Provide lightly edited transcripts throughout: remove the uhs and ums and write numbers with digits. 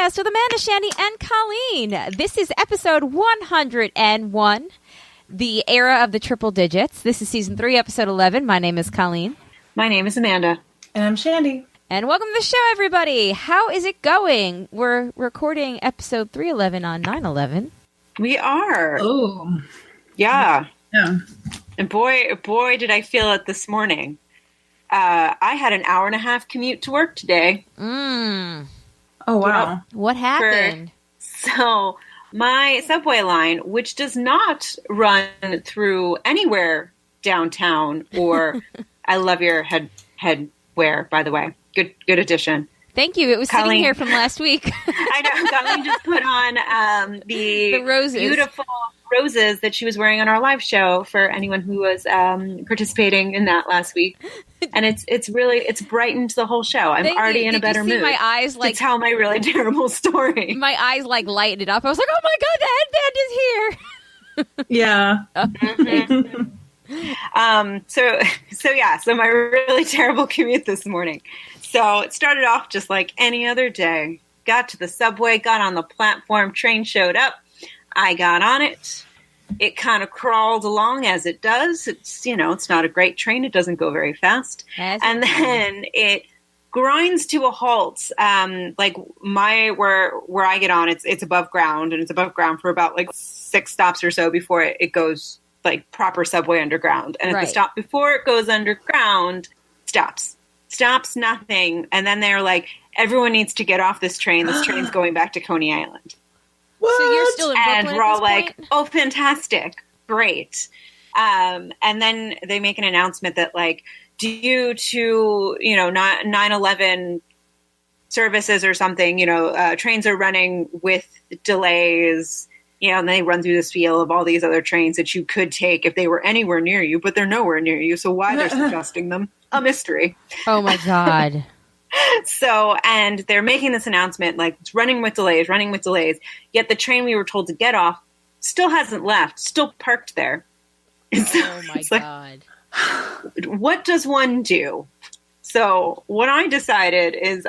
podcast with Amanda, Shandy, and Colleen. This is episode 101, the era of the triple digits. This is season 3, episode 11. My name is Colleen. My name is Amanda. And I'm Shandy. And welcome to the show, everybody. How is it going? We're recording episode 311 on 9/11. We are. Oh. Yeah. Yeah. And boy, did I feel it this morning. I had an hour and a half commute to work today. Mm. Oh, wow. What happened? So my subway line, which does not run through anywhere downtown, or I love your headwear, by the way. Good addition. Thank you. It was Colleen. sitting here from last week. I know. Colleen just put on the roses. Beautiful roses that she was wearing on our live show for anyone who was participating in that last week. And it's brightened the whole show. I'm already in a better mood. My eyes to tell my really terrible story. My eyes lighted up. I was like, oh my God, the headband is here. Yeah. So my really terrible commute this morning. So it started off just like any other day. Got to the subway, got on the platform, train showed up. I got on it. It kind of crawled along as it does. It's not a great train. It doesn't go very fast. And then it grinds to a halt. Like where I get on, it's above ground, and it's above ground for about like 6 stops or so before it goes like proper subway underground. And at the stop before it goes underground, stops, nothing. And then they're like, everyone needs to get off this train. This train's going back to Coney Island. What? So you're still in Brooklyn And we're all like, point? oh, fantastic. Great. And then they make an announcement that like, due to, 9/11 services or something, trains are running with delays, and they run through the spiel of all these other trains that you could take if they were anywhere near you, but they're nowhere near you. So why they're suggesting them? A mystery. Oh my God. So, and they're making this announcement, like it's running with delays, yet the train we were told to get off still hasn't left, still parked there. And so Oh my God. Like, what does one do? So what I decided is,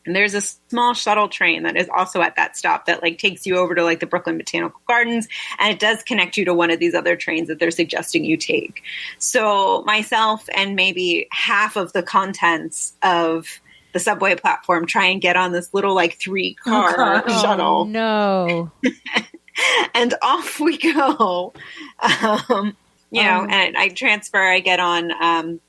there's a small shuttle train that is also at that stop that like takes you over to like the Brooklyn Botanical Gardens, and it does connect you to one of these other trains that they're suggesting you take. So myself and maybe half of the contents of the subway platform try and get on this little like 3-car shuttle. Oh, no. And off we go. And I transfer, I get on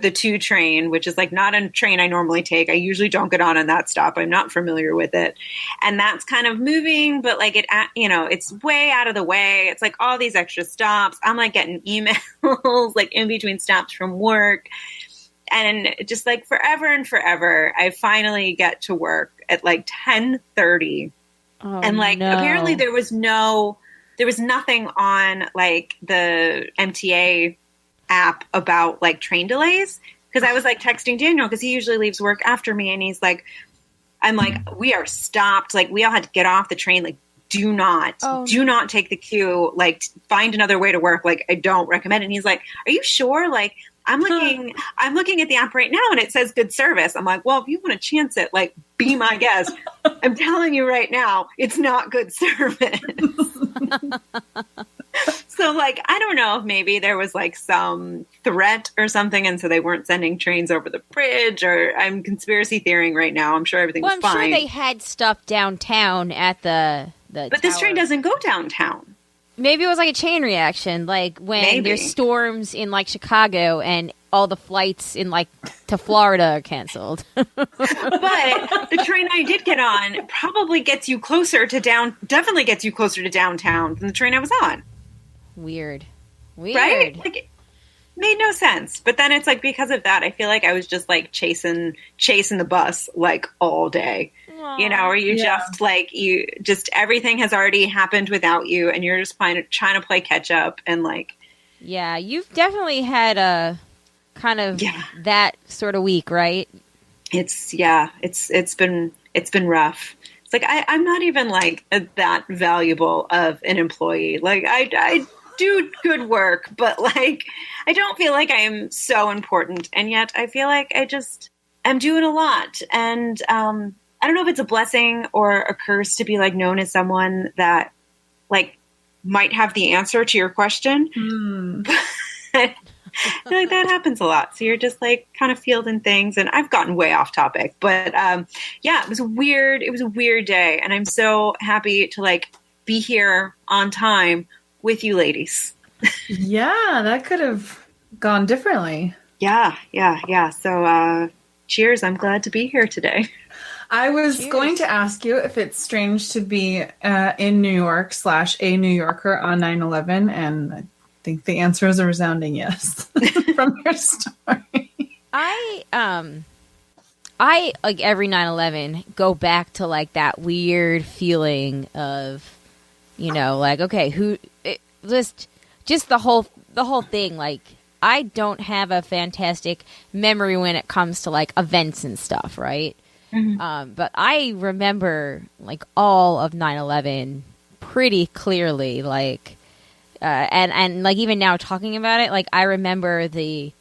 the 2 train, which is like not a train I normally take. I usually don't get on that stop. I'm not familiar with it. And that's kind of moving, but like it's way out of the way. It's like all these extra stops. I'm like getting emails like in between stops from work. And just like forever and forever, I finally get to work at like 10:30. Oh, and like apparently there was nothing on like the MTA app about like train delays, because I was like texting Daniel because he usually leaves work after me, and he's like, I'm like, we are stopped, like we all had to get off the train, like do not take the queue, like find another way to work, like I don't recommend it. And he's like, are you sure? Like I'm looking at the app right now and it says good service. I'm like, well, if you want to chance it, like be my guest. I'm telling you right now, it's not good service. So like, I don't know if maybe there was like some threat or something, and so they weren't sending trains over the bridge, or I'm conspiracy theorying right now. I'm sure everything was fine. I'm sure they had stuff downtown at the But tower. this train doesn't go downtown. Maybe it was like a chain reaction, like when there's storms in like Chicago and all the flights in like to Florida are canceled. But the train I did get on probably gets you closer to definitely gets you closer to downtown than the train I was on. Weird. Right? Like, it made no sense. But then it's like, because of that, I feel like I was just like chasing the bus like all day. Aww. Or you just everything has already happened without you, and you're just trying to play catch up, and like. Yeah, you've definitely had a kind of that sort of week, right? It's been rough. It's like I'm not even like that valuable of an employee. Like I do good work, but like I don't feel like I am so important, and yet I feel like I'm doing a lot, and I don't know if it's a blessing or a curse to be like known as someone that like might have the answer to your question. I feel like that happens a lot. So you're just like kind of fielding things, and I've gotten way off topic, but yeah, it was weird. It was a weird day, and I'm so happy to like be here on time with you ladies. Yeah, that could have gone differently. Yeah. So cheers. I'm glad to be here today. I was Cheers. going to ask you if it's strange to be in New York / a New Yorker on 9/11, and I think the answer is a resounding yes from your story. I like every 9/11 go back to like that weird feeling of, like, okay, just the whole thing. Like, I don't have a fantastic memory when it comes to like events and stuff, right? Mm-hmm. But I remember like all of 9/11 pretty clearly, like, and like even now talking about it, like I remember that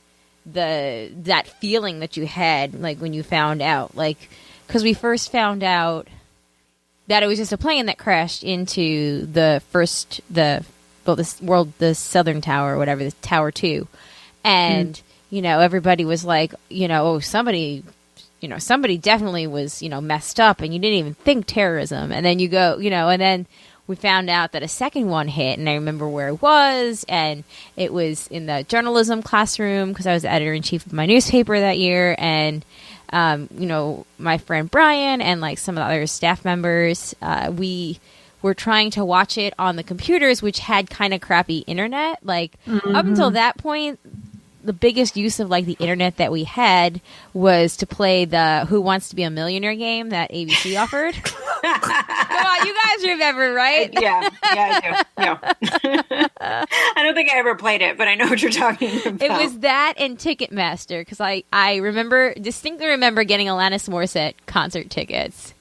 feeling that you had like when you found out, like, because we first found out that it was just a plane that crashed into the Southern Tower or whatever, the Tower 2, and everybody was like, oh, somebody definitely was messed up, and you didn't even think terrorism, and then you go, and then we found out that a second one hit, and I remember where it was, and it was in the journalism classroom because I was the editor-in-chief of my newspaper that year, and my friend Brian and like some of the other staff members, we were trying to watch it on the computers, which had kind of crappy internet. Like, up until that point, the biggest use of like the internet that we had was to play the Who Wants to Be a Millionaire game that ABC offered. Come on, you guys remember, right? Yeah, I do. No. I don't think I ever played it, but I know what you're talking about. It was that and Ticketmaster, because I distinctly remember getting Alanis Morissette concert tickets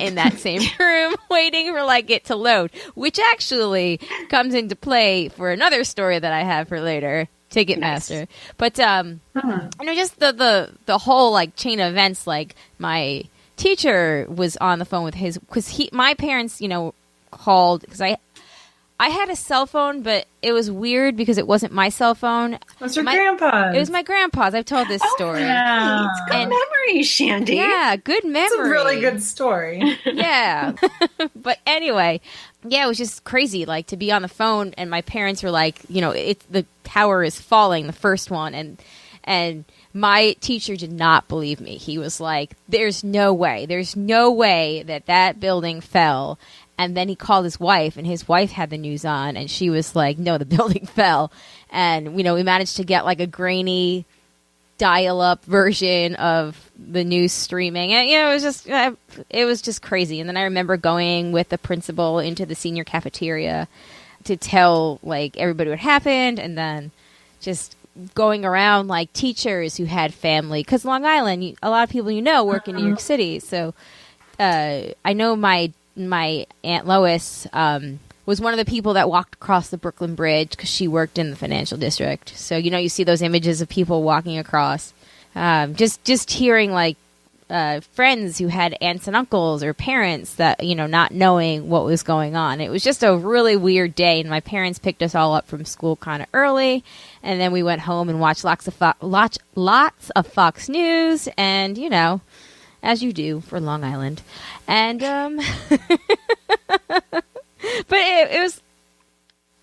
in that same room waiting for like it to load, which actually comes into play for another story that I have for later. Ticketmaster. Nice. But just the whole like chain of events, like my teacher was on the phone with my parents called, because I had a cell phone, but it was weird because it wasn't my cell phone. What's your grandpa's? It was my grandpa's. I've told this story. Yeah. It's good memory, Shandy. Yeah, good memory. It's a really good story. Yeah. But anyway, yeah, it was just crazy, like, to be on the phone, and my parents were like, the tower is falling, the first one, and my teacher did not believe me. He was like, there's no way that building fell. And then he called his wife, and his wife had the news on, and she was like, no, the building fell. And, we managed to get like a grainy dial-up version of the news streaming. And, it was just crazy. And then I remember going with the principal into the senior cafeteria to tell like everybody what happened, and then just going around like teachers who had family, because Long Island, a lot of people work in New York City. So I know my Aunt Lois was one of the people that walked across the Brooklyn Bridge because she worked in the financial district. So, you see those images of people walking across. Just hearing like friends who had aunts and uncles or parents that, not knowing what was going on. It was just a really weird day, and my parents picked us all up from school kind of early, and then we went home and watched lots of Fox News, and, as you do for Long Island. And, but it was,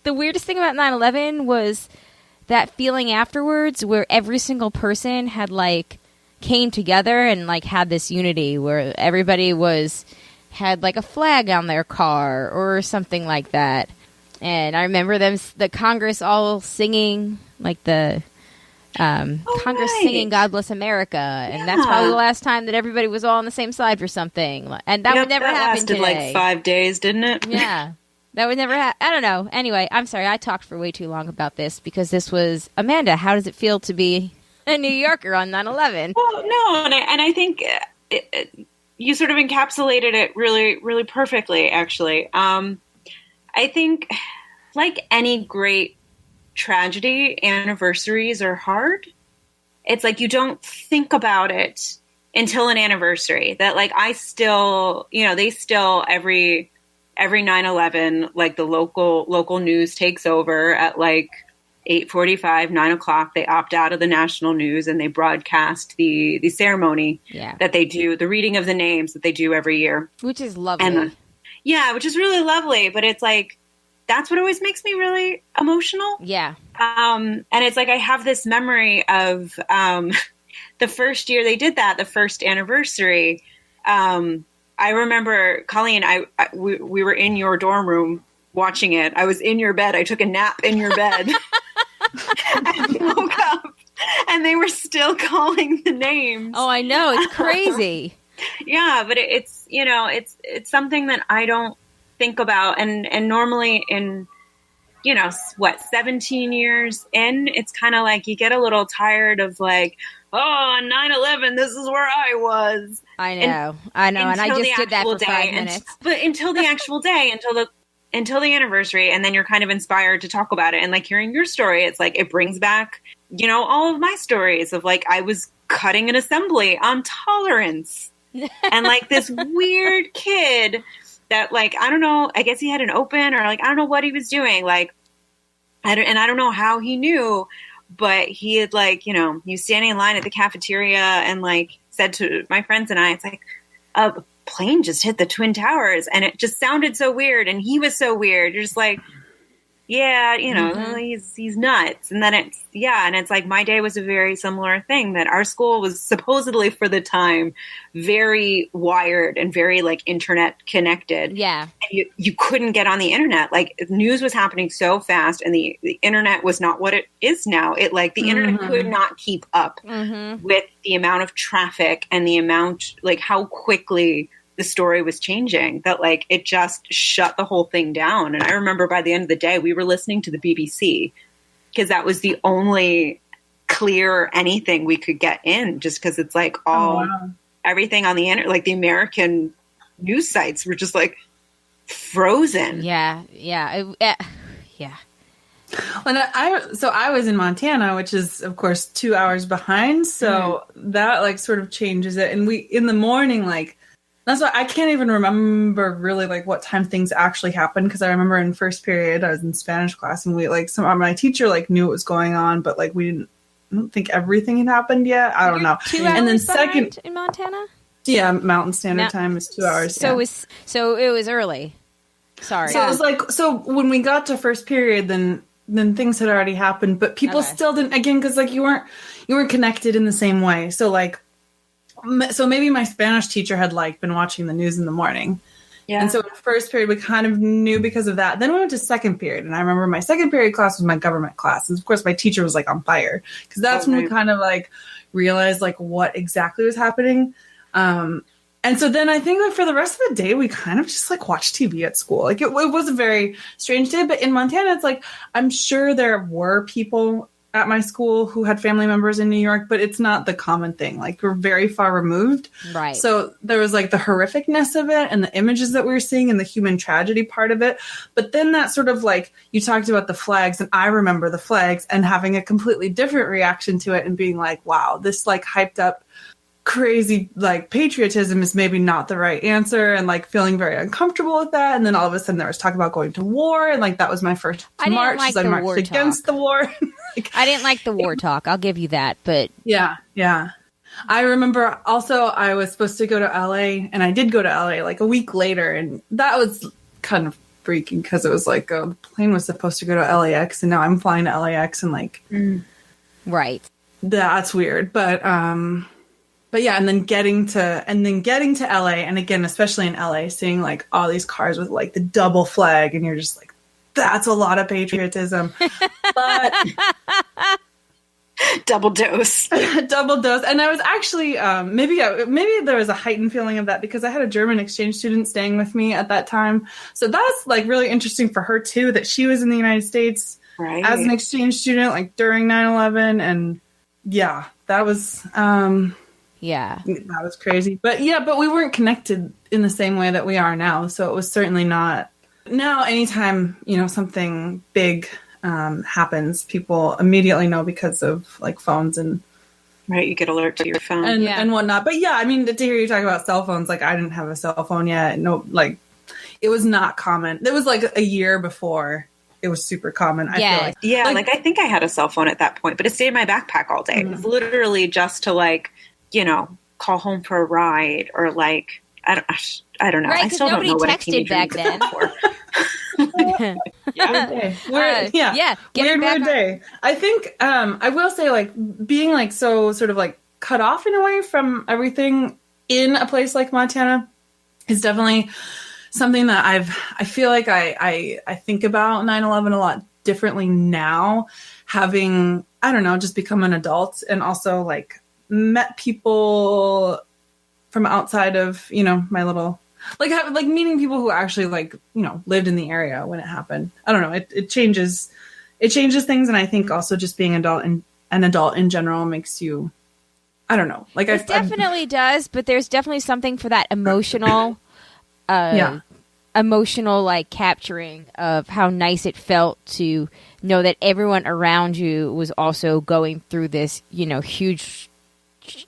the weirdest thing about 9/11 was that feeling afterwards where every single person had like came together and like had this unity where everybody had like a flag on their car or something like that. And I remember the Congress all singing like the Congress singing "God Bless America," and that's probably the last time that everybody was all on the same side for something. And that would never happen today. Lasted like 5 days, didn't it? Yeah, that would never happen. I don't know. Anyway, I'm sorry. I talked for way too long about this because this was Amanda. How does it feel to be a New Yorker on 9/11? Well, no, and I think you sort of encapsulated it really, really perfectly. Actually, I think like any great tragedy, anniversaries are hard. It's like you don't think about it until an anniversary that like I still, they still every 9/11, like the local news takes over at like 8:45, 9:00. They opt out of the national news and they broadcast the ceremony that they do, the reading of the names that they do every year. Which is lovely. And, which is really lovely. But it's like, that's what always makes me really emotional. Yeah. And it's like, I have this memory of the first year they did that, the first anniversary. I remember, Colleen, we were in your dorm room watching it. I was in your bed. I took a nap in your bed. I woke up and they were still calling the names. Oh, I know. It's crazy. Yeah, but it's it's something that I don't think about. And normally in, 17 years in, it's kind of like you get a little tired of like, oh, on 9/11, this is where I was. I know. And I just did that for 5 minutes. But until the actual day, until the anniversary, and then you're kind of inspired to talk about it. And like hearing your story, it's like it brings back, all of my stories of like I was cutting an assembly on tolerance. And like this weird kid that like, I don't know, I guess he had an open or like, I don't know what he was doing. Like, I don't know how he knew, but he had like, he was standing in line at the cafeteria and like said to my friends and I, it's like, a plane just hit the Twin Towers, and it just sounded so weird. And he was so weird. You're just like, yeah, he's nuts. And then it's like my day was a very similar thing, that our school was supposedly for the time very wired and very like internet connected. Yeah. And you couldn't get on the internet. Like news was happening so fast and the internet was not what it is now. It like the internet could not keep up with the amount of traffic and the amount, like how quickly the story was changing, that like it just shut the whole thing down. And I remember by the end of the day, we were listening to the BBC because that was the only clear anything we could get in, just because it's like everything on the internet, like the American news sites were just like frozen. Yeah. Yeah. Yeah. And I was in Montana, which is of course 2 hours behind. So that like sort of changes it. And we, in the morning, like, that's why I can't even remember really like what time things actually happened, because I remember in first period I was in Spanish class and we like my teacher like knew what was going on, but like I don't think everything had happened yet. I don't know. 2 hours and then second in Montana. Yeah, Mountain Standard Time is 2 hours. So it was early. Sorry. So it was like, so when we got to first period, then things had already happened, but people still didn't, again, because like you weren't connected in the same way. So like. So maybe my Spanish teacher had like been watching the news in the morning. Yeah. And so in first period, we kind of knew because of that. Then we went to second period. And I remember my second period class was my government class. And of course, my teacher was like on fire, because that's when we kind of like realized like what exactly was happening. And so then I think like for the rest of the day, we kind of just like watched TV at school. Like it was a very strange day. But in Montana, it's like, I'm sure there were people at my school who had family members in New York, but it's not the common thing. Like we're very far removed. Right. So there was like the horrificness of it and the images that we were seeing and the human tragedy part of it. But then that sort of like, you talked about the flags, and I remember the flags and having a completely different reaction to it and being like, wow, this like hyped up crazy like patriotism is maybe not the right answer, and like feeling very uncomfortable with that. And then all of a sudden there was talk about going to war, and like that was my first march. Like I marched against the war. I didn't like the war talk. I'll give you that. But yeah. I remember also I was supposed to go to LA, and I did go to LA like a week later, and that was kind of freaking, because it was like the plane was supposed to go to LAX, and now I'm flying to LAX, and like right. That's weird. But yeah, and then getting to LA, and again, especially in LA, seeing like all these cars with like the double flag, and you're just like, that's a lot of patriotism. But double dose. And I was actually maybe there was a heightened feeling of that because I had a German exchange student staying with me at that time. So that's like really interesting for her too, that she was in the United States as an exchange student, like during 9/11, and yeah, that was that was crazy. But we weren't connected in the same way that we are now. So it was certainly not. Now, anytime, something big happens, people immediately know because of like phones and Right, you get alert to your phone and whatnot. But yeah, I mean, to hear you talk about cell phones, like I didn't have a cell phone yet. No, like it was not common. It was like a year before it was super common. I feel like. Yeah, like I think I had a cell phone at that point, but it stayed in my backpack all day. It was literally just to like, you know, call home for a ride or like I don't know. Right, I still don't know what a texted back then. Weird day. I think I will say like being like so sort of like cut off in a way from everything in a place like Montana is definitely something that I feel like I think about 9/11 a lot differently now, having, I don't know, just become an adult and also like met people from outside of, you know, my little like meeting people who actually like, you know, lived in the area when it happened. I don't know. It changes things. And I think also just being an adult in general makes you, I don't know. Like it definitely does, but there's definitely something for that emotional, emotional like capturing of how nice it felt to know that everyone around you was also going through this, you know, huge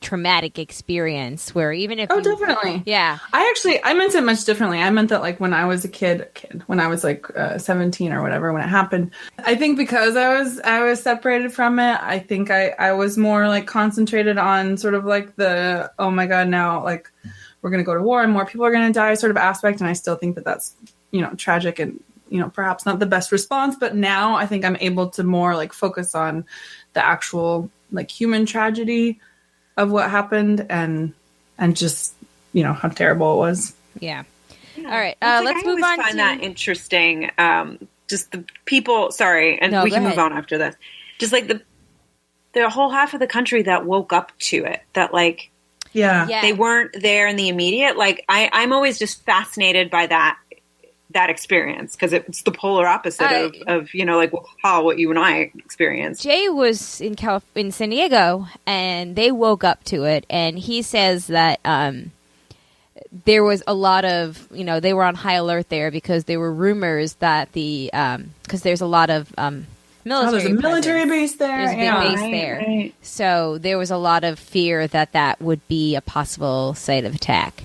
traumatic experience where even if definitely. Yeah. I meant it much differently. I meant that like when I was a kid, when I was like 17 or whatever, when it happened, I think because I was separated from it, I think I was more like concentrated on sort of like the, oh my God, now like we're going to go to war and more people are going to die sort of aspect. And I still think that that's, you know, tragic and, you know, perhaps not the best response, but now I think I'm able to more like focus on the actual like human tragedy of what happened and just, you know, how terrible it was. Yeah. All right. Let's move on. I find that interesting. Just the people, sorry, and we can move on after this. Just like the whole half of the country that woke up to it, that like, they weren't there in the immediate. Like I'm always just fascinated by that experience because it's the polar opposite of you know, like what you and I experienced. Jay was in San Diego and they woke up to it, and he says that there was a lot of, you know, they were on high alert there because there were rumors that because there's a lot of military. There's a military base there. There's a big base there. Right. So there was a lot of fear that would be a possible site of attack.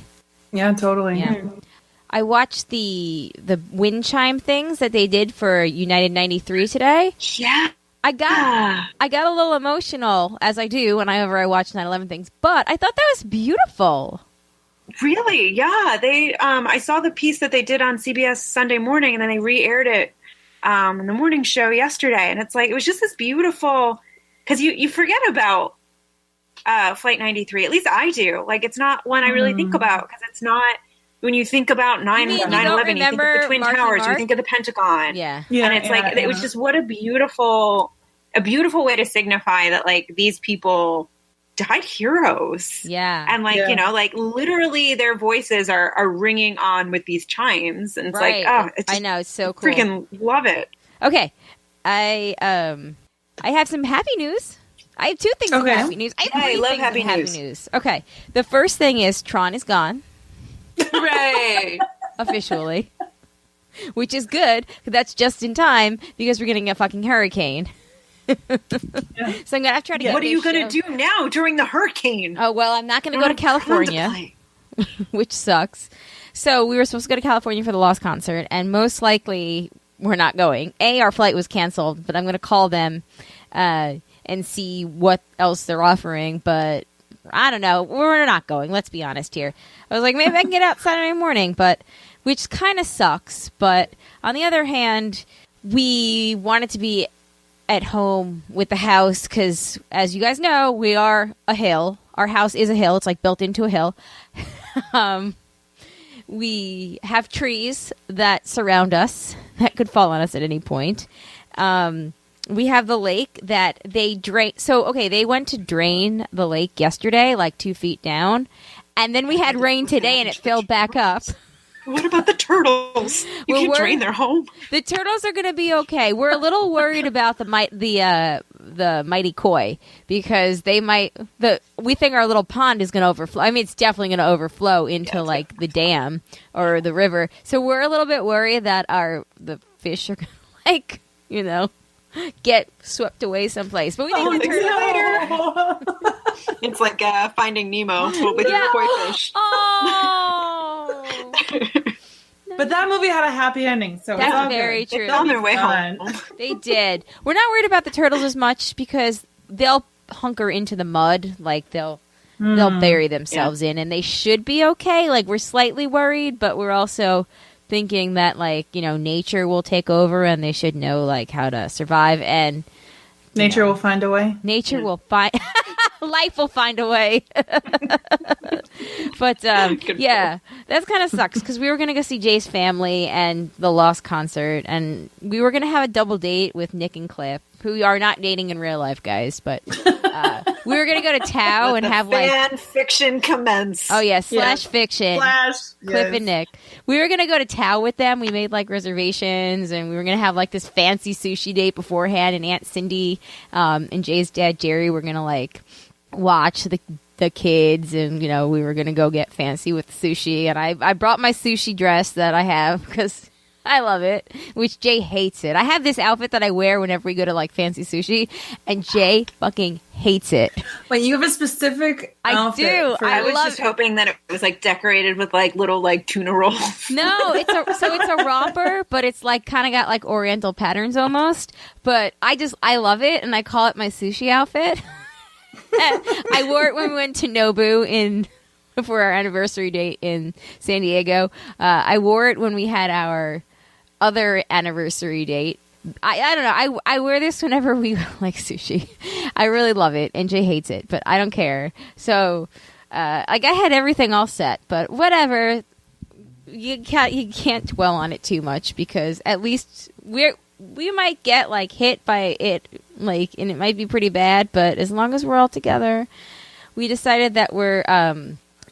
Yeah, totally. Yeah. I watched the wind chime things that they did for United 93 today. Yeah. I got a little emotional, as I do whenever I watch 9/11 things, but I thought that was beautiful. Really? Yeah. They I saw the piece that they did on CBS Sunday morning, and then they re-aired it in the morning show yesterday, and it's like it was just this beautiful, because you forget about Flight 93. At least I do. Like it's not one I really think about because it's not. When you think about 9/11, you think of the Twin Towers, you think of the Pentagon. Yeah. And it's it was just what a beautiful way to signify that like these people died heroes. Yeah. And like, you know, like literally their voices are ringing on with these chimes. And it's like, oh, it's just, I know, it's so cool. Freaking love it. Okay. I have some happy news. I have two things of happy news. I love happy news. Okay. The first thing is Tron is gone. Hooray! Officially. Which is good, because that's just in time, because we're getting a fucking hurricane. So I'm going to try to get what are you going to do now during the hurricane? Oh, well, I'm not going to go to California, which sucks. So we were supposed to go to California for the Lost concert, and most likely we're not going. Our flight was canceled, but I'm going to call them and see what else they're offering, but I don't know. We're not going. Let's be honest here. I was like, maybe I can get out Saturday morning, which kind of sucks. But on the other hand, we wanted to be at home with the house because, as you guys know, we are a hill. Our house is a hill. It's like built into a hill. We have trees that surround us that could fall on us at any point. We have the lake that they drain. So, they went to drain the lake yesterday, like 2 feet down. And then we had rain today and it filled back up. What about the turtles? You can drain their home. The turtles are going to be okay. We're a little worried about the mighty koi because they might. We think our little pond is going to overflow. I mean, it's definitely going to overflow into like the dam or the river. So we're a little bit worried that the fish are going to get swept away someplace. But we think the turtles. It's like Finding Nemo but with your koi fish. Oh. But that movie had a happy ending, so That's it's all very good. true. They're on their way Fun. home. They did. We're not worried about the turtles as much because they'll hunker into the mud, like they'll bury themselves in, and they should be okay. Like, we're slightly worried, but we're also thinking that, like, you know, nature will take over and they should know, like, how to survive, and Nature will find a way. nature will find life will find a way. But yeah, that kind of sucks because we were going to go see Jay's family and the Lost concert, and we were going to have a double date with Nick and Cliff, who are not dating in real life, guys, but we were going to go to Tao and have fan fiction commence. Oh yeah, slash fiction. Cliff and Nick. We were gonna go to Tao with them. We made like reservations, and we were gonna have like this fancy sushi date beforehand. And Aunt Cindy and Jay's dad Jerry were gonna like watch the kids, and you know we were gonna go get fancy with the sushi. And I brought my sushi dress that I have because I love it, which Jay hates it. I have this outfit that I wear whenever we go to like fancy sushi, and Jay fucking hates it. Wait, you have a specific outfit? I do. For I was just hoping that it was like decorated with like little like tuna rolls. No, it's a romper, but it's like kind of got like oriental patterns almost. But I love it, and I call it my sushi outfit. I wore it when we went to Nobu for our anniversary date in San Diego. I wore it when we had our other anniversary date. I don't know. I wear this whenever we like sushi. I really love it, and Jay hates it, but I don't care. So, like I had everything all set, but whatever. You can't dwell on it too much because at least we might get like hit by it, like, and it might be pretty bad. But as long as we're all together, we decided that we're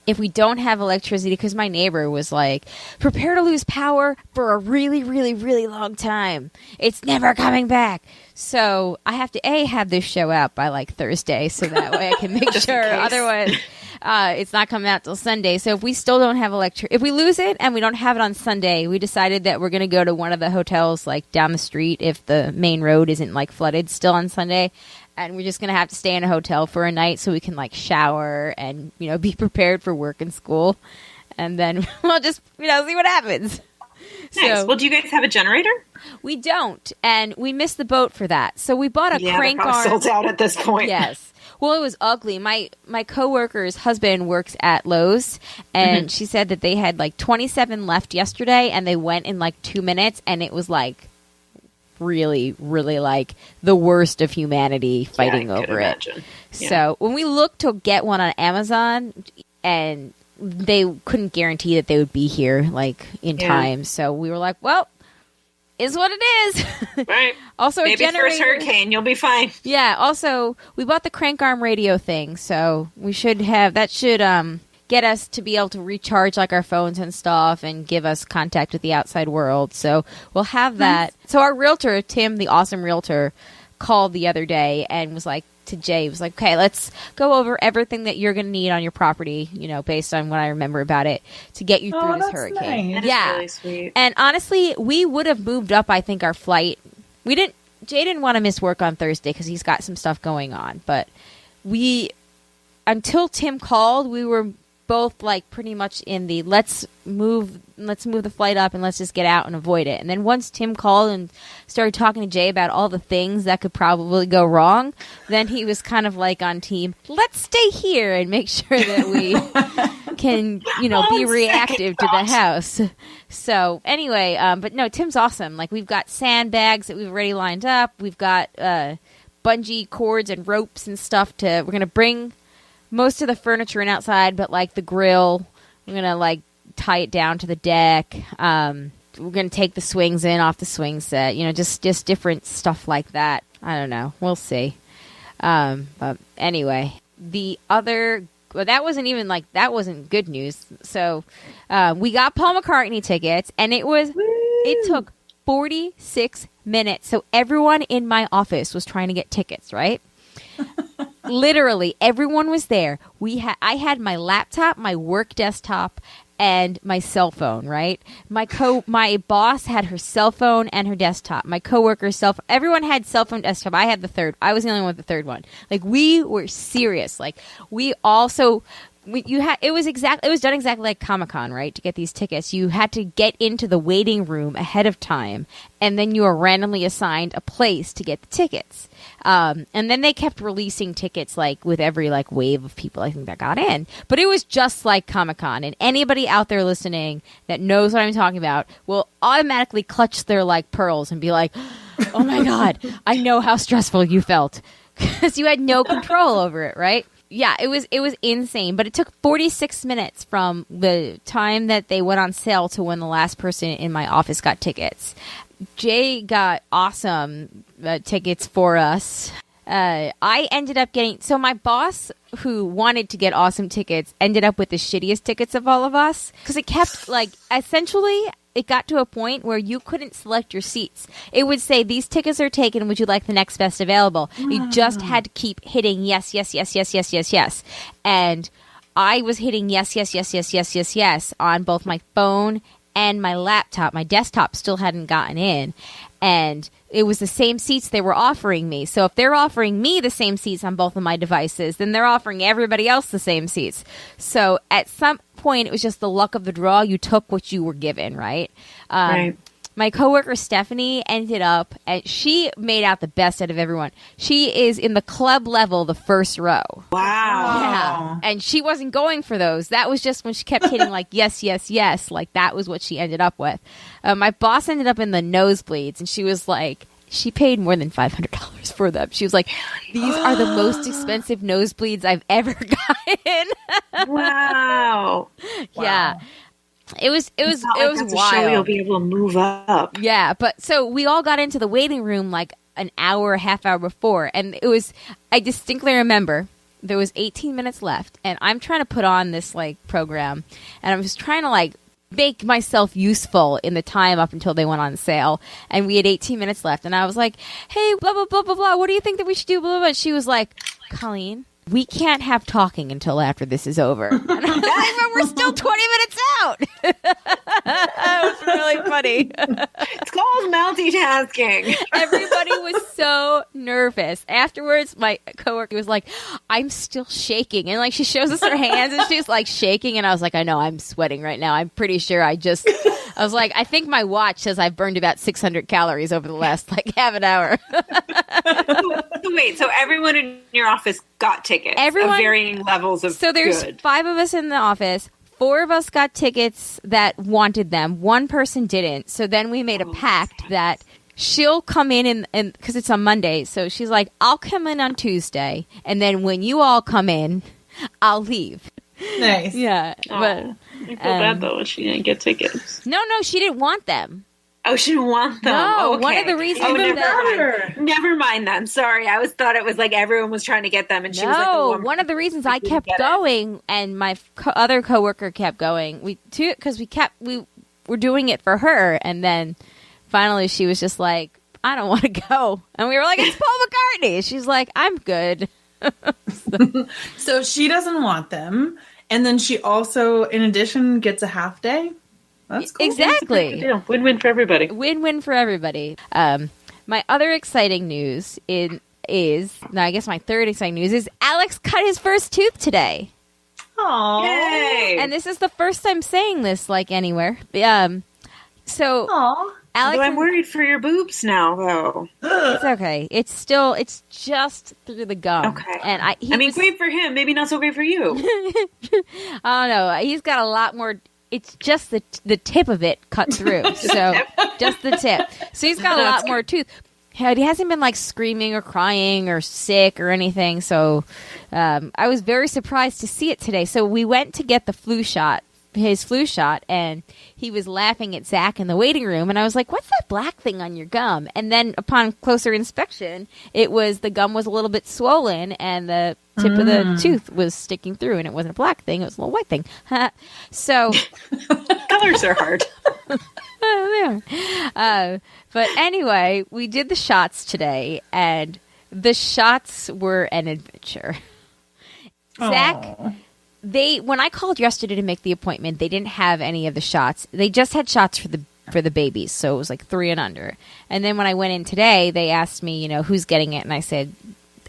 if we don't have electricity, because my neighbor was like, prepare to lose power for a really, really, really long time. It's never coming back. So I have to have this show out by like Thursday, so that way I can make sure. Otherwise, it's not coming out till Sunday. So if we still don't have if we lose it and we don't have it on Sunday, we decided that we're going to go to one of the hotels like down the street if the main road isn't like flooded still on Sunday. And we're just going to have to stay in a hotel for a night so we can like shower and, you know, be prepared for work and school. And then we'll just, you know, see what happens. Nice. So, well, do you guys have a generator? We don't. And we missed the boat for that. So we bought a crank arm. Sold out at this point. Yes. Well, it was ugly. My coworker's husband works at Lowe's, and she said that they had like 27 left yesterday, and they went in like 2 minutes, and it was like really, really like the worst of humanity fighting over it. Yeah. So when we looked to get one on Amazon, and they couldn't guarantee that they would be here like in time, so we were like, well, is what it is. Right. Also, maybe first hurricane, you'll be fine. Yeah. Also, we bought the crank arm radio thing, so we should have that. Should get us to be able to recharge like our phones and stuff, and give us contact with the outside world. So we'll have that. So our realtor, Tim, the awesome realtor, called the other day and was like to Jay, was like, okay, let's go over everything that you're going to need on your property, you know, based on what I remember about it, to get you through this hurricane. Nice. Yeah. Really sweet. And honestly, we would have moved up, I think, our flight. Jay didn't want to miss work on Thursday because he's got some stuff going on. But until Tim called, we were both like pretty much in the let's move the flight up and let's just get out and avoid it. And then once Tim called and started talking to Jay about all the things that could probably go wrong, then he was kind of like on team, let's stay here and make sure that we can, you know, be reactive to the house. So anyway, but no, Tim's awesome. Like, we've got sandbags that we've already lined up. We've got bungee cords and ropes and stuff we're going to bring most of the furniture in outside, but like the grill, we're going to like tie it down to the deck. We're going to take the swings in off the swing set, you know, just different stuff like that. I don't know. We'll see. But anyway, that wasn't good news. So we got Paul McCartney tickets, and it took 46 minutes. So everyone in my office was trying to get tickets, right? Literally everyone was there. I had my laptop, my work desktop, and my cell phone, right? My boss had her cell phone and her desktop. My coworker's cell phone. Everyone had cell phone, desktop. I had the third. I was the only one with the third one. Like, we were serious. Like, we also... it was done exactly like Comic-Con, right? To get these tickets, you had to get into the waiting room ahead of time, and then you were randomly assigned a place to get the tickets. And then they kept releasing tickets like with every like wave of people I think that got in. But it was just like Comic-Con, and anybody out there listening that knows what I'm talking about will automatically clutch their like pearls and be like, "Oh my God, I know how stressful you felt," because you had no control over it, right? Yeah, it was insane, but it took 46 minutes from the time that they went on sale to when the last person in my office got tickets. Jay got awesome tickets for us. I ended up getting... So my boss, who wanted to get awesome tickets, ended up with the shittiest tickets of all of us. Because it kept, like, essentially... It got to a point where you couldn't select your seats. It would say, these tickets are taken. Would you like the next best available? You just had to keep hitting yes, yes, yes, yes, yes, yes, yes. And I was hitting yes, yes, yes, yes, yes, yes, yes on both my phone and my laptop. My desktop still hadn't gotten in. And it was the same seats they were offering me. So if they're offering me the same seats on both of my devices, then they're offering everybody else the same seats. So at some point, it was just the luck of the draw. You took what you were given, right? Right. My coworker Stephanie ended up, and she made out the best out of everyone. She is in the club level, the first row. Wow. Yeah. And she wasn't going for those. That was just when she kept hitting like, yes, yes, yes. Like, that was what she ended up with. My boss ended up in the nosebleeds, and she was like, she paid more than $500 for them. She was like, these are the most expensive nosebleeds I've ever gotten. Wow. Yeah. It was That's wild. a show you'll be able to move up. Yeah, but so we all got into the waiting room like an hour, half hour before, and I distinctly remember there was 18 minutes left, and I'm trying to put on this like program, and I was trying to like make myself useful in the time up until they went on sale, and we had 18 minutes left, and I was like, hey, blah, blah, blah, blah, blah, what do you think that we should do, blah, blah, blah. And she was like, Colleen, we can't have talking until after this is over. And I was like, but we're still 20 minutes out. It was really funny. It's called multitasking. Everybody was so nervous. Afterwards, my coworker was like, I'm still shaking. And like, she shows us her hands and she's like shaking. And I was like, I know, I'm sweating right now. I'm pretty sure I was like, I think my watch says I've burned about 600 calories over the last like half an hour. Wait, so everyone in your office got tickets of varying levels of So there's good. 5 of us in the office. 4 of us got tickets that wanted them. 1 person didn't. So then we made a pact that she'll come in and because it's on Monday. So she's like, I'll come in on Tuesday. And then when you all come in, I'll leave. Nice. Yeah. But I feel bad though she didn't get tickets. No, she didn't want them. Oh, she didn't want them. No, okay. one of the reasons never mind then. Sorry, I thought it was like everyone was trying to get them, and she was like, no, one of the reasons I kept going, and my other coworker kept going. Because we were doing it for her, and then finally she was just like, I don't want to go, and we were like, it's Paul McCartney. She's like, I'm good. So she doesn't want them, and then she also, in addition, gets a half day. That's cool. Exactly. Win-win for everybody. Win-win for everybody. My other exciting news now I guess my third exciting news is Alex cut his first tooth today. Aww. Yay. And this is the first time saying this like anywhere. So Aww. Alex, I'm worried for your boobs now, though. it's okay. It's just through the gum. Okay. And great for him. Maybe not so great for you. I don't know. He's got a lot more. It's just the tip of it cut through. So just the tip. So he's got a lot more tooth. He hasn't been like screaming or crying or sick or anything. So I was very surprised to see it today. So we went to get his flu shot, and he was laughing at Zach in the waiting room, and I was like, what's that black thing on your gum? And then upon closer inspection, the gum was a little bit swollen, and the tip of the tooth was sticking through, and it wasn't a black thing, it was a little white thing. So colors are hard. But anyway, we did the shots today, and the shots were an adventure. Zach when I called yesterday to make the appointment, they didn't have any of the shots. They just had shots for the babies, so it was like 3 and under. And then when I went in today, they asked me, who's getting it, and I said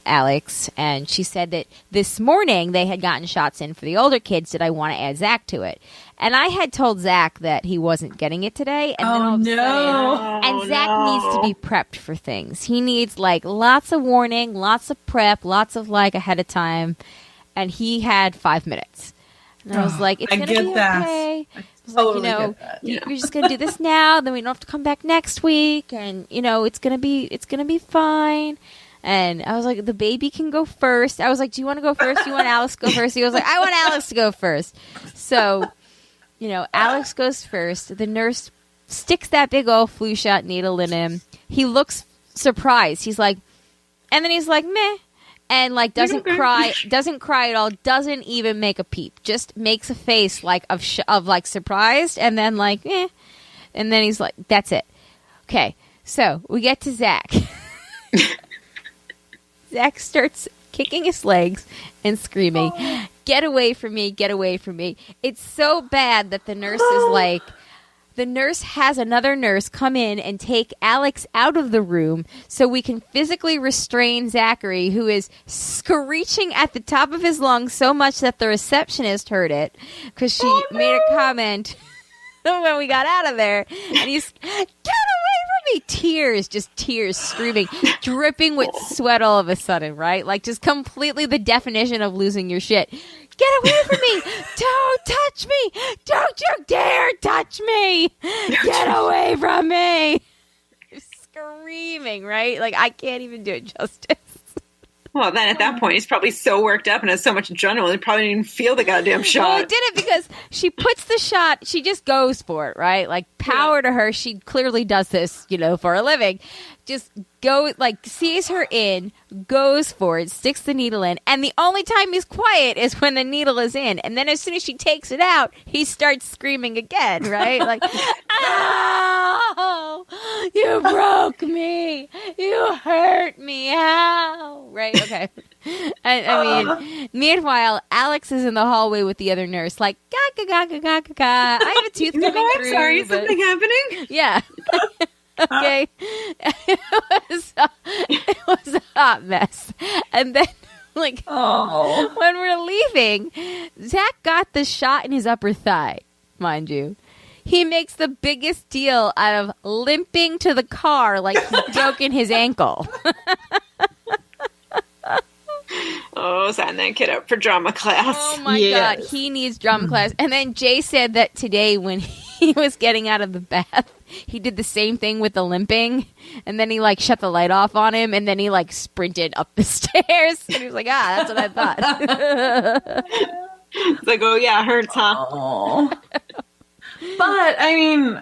Alex, and she said that this morning they had gotten shots in for the older kids. Did I want to add Zach to it? And I had told Zach that he wasn't getting it today. And then all of a sudden, and Zach needs to be prepped for things. He needs like lots of warning, lots of prep, lots of like ahead of time. And he had 5 minutes. And I was like, it's going to be okay. Totally get that. You're just going to do this now, then we don't have to come back next week. And, it's going to be fine. And I was like, the baby can go first. I was like, do you want to go first? Do you want Alex to go first? He was like, I want Alex to go first. So, Alex goes first. The nurse sticks that big old flu shot needle in him. He looks surprised. He's like, and then he's like, meh. And like doesn't cry at all, doesn't even make a peep. Just makes a face like of like surprised, and then like, eh. And then he's like, that's it. Okay, so we get to Zach. Zach starts kicking his legs and screaming, get away from me, get away from me. It's so bad that the nurse is like, the nurse has another nurse come in and take Alex out of the room so we can physically restrain Zachary, who is screeching at the top of his lungs so much that the receptionist heard it because she made a comment when we got out of there. And he's, get away from me! Tears, screaming, dripping with sweat all of a sudden, right? Like just completely the definition of losing your shit. Get away from me! Don't touch me! Don't you dare touch me! Get away from me! Screaming, right? Like, I can't even do it justice. Well, then at that point, he's probably so worked up and has so much adrenaline, he probably didn't even feel the goddamn shot. Well, he did it because she puts the shot, she just goes for it, right? Like, power to her. She clearly does this, for a living. Just sees her in, goes for it, sticks the needle in, and the only time he's quiet is when the needle is in. And then as soon as she takes it out, he starts screaming again, right? Like, ow! You broke me! You hurt me! Ow! Right? Okay. I mean, meanwhile, Alex is in the hallway with the other nurse, like, ga ga ga ga ga ga. I have a tooth coming through. I'm sorry, is something happening? Yeah. Okay. It was a hot mess. And then, when we're leaving, Zach got the shot in his upper thigh, mind you. He makes the biggest deal out of limping to the car like he's broken his ankle. Sign that kid up for drama class. Oh my God, he needs drama class. And then Jay said that today when he was getting out of the bath, he did the same thing with the limping, and then he shut the light off on him, and then he sprinted up the stairs, and he was like, that's what I thought. It's like, oh yeah, it hurts, huh? Oh. But I mean,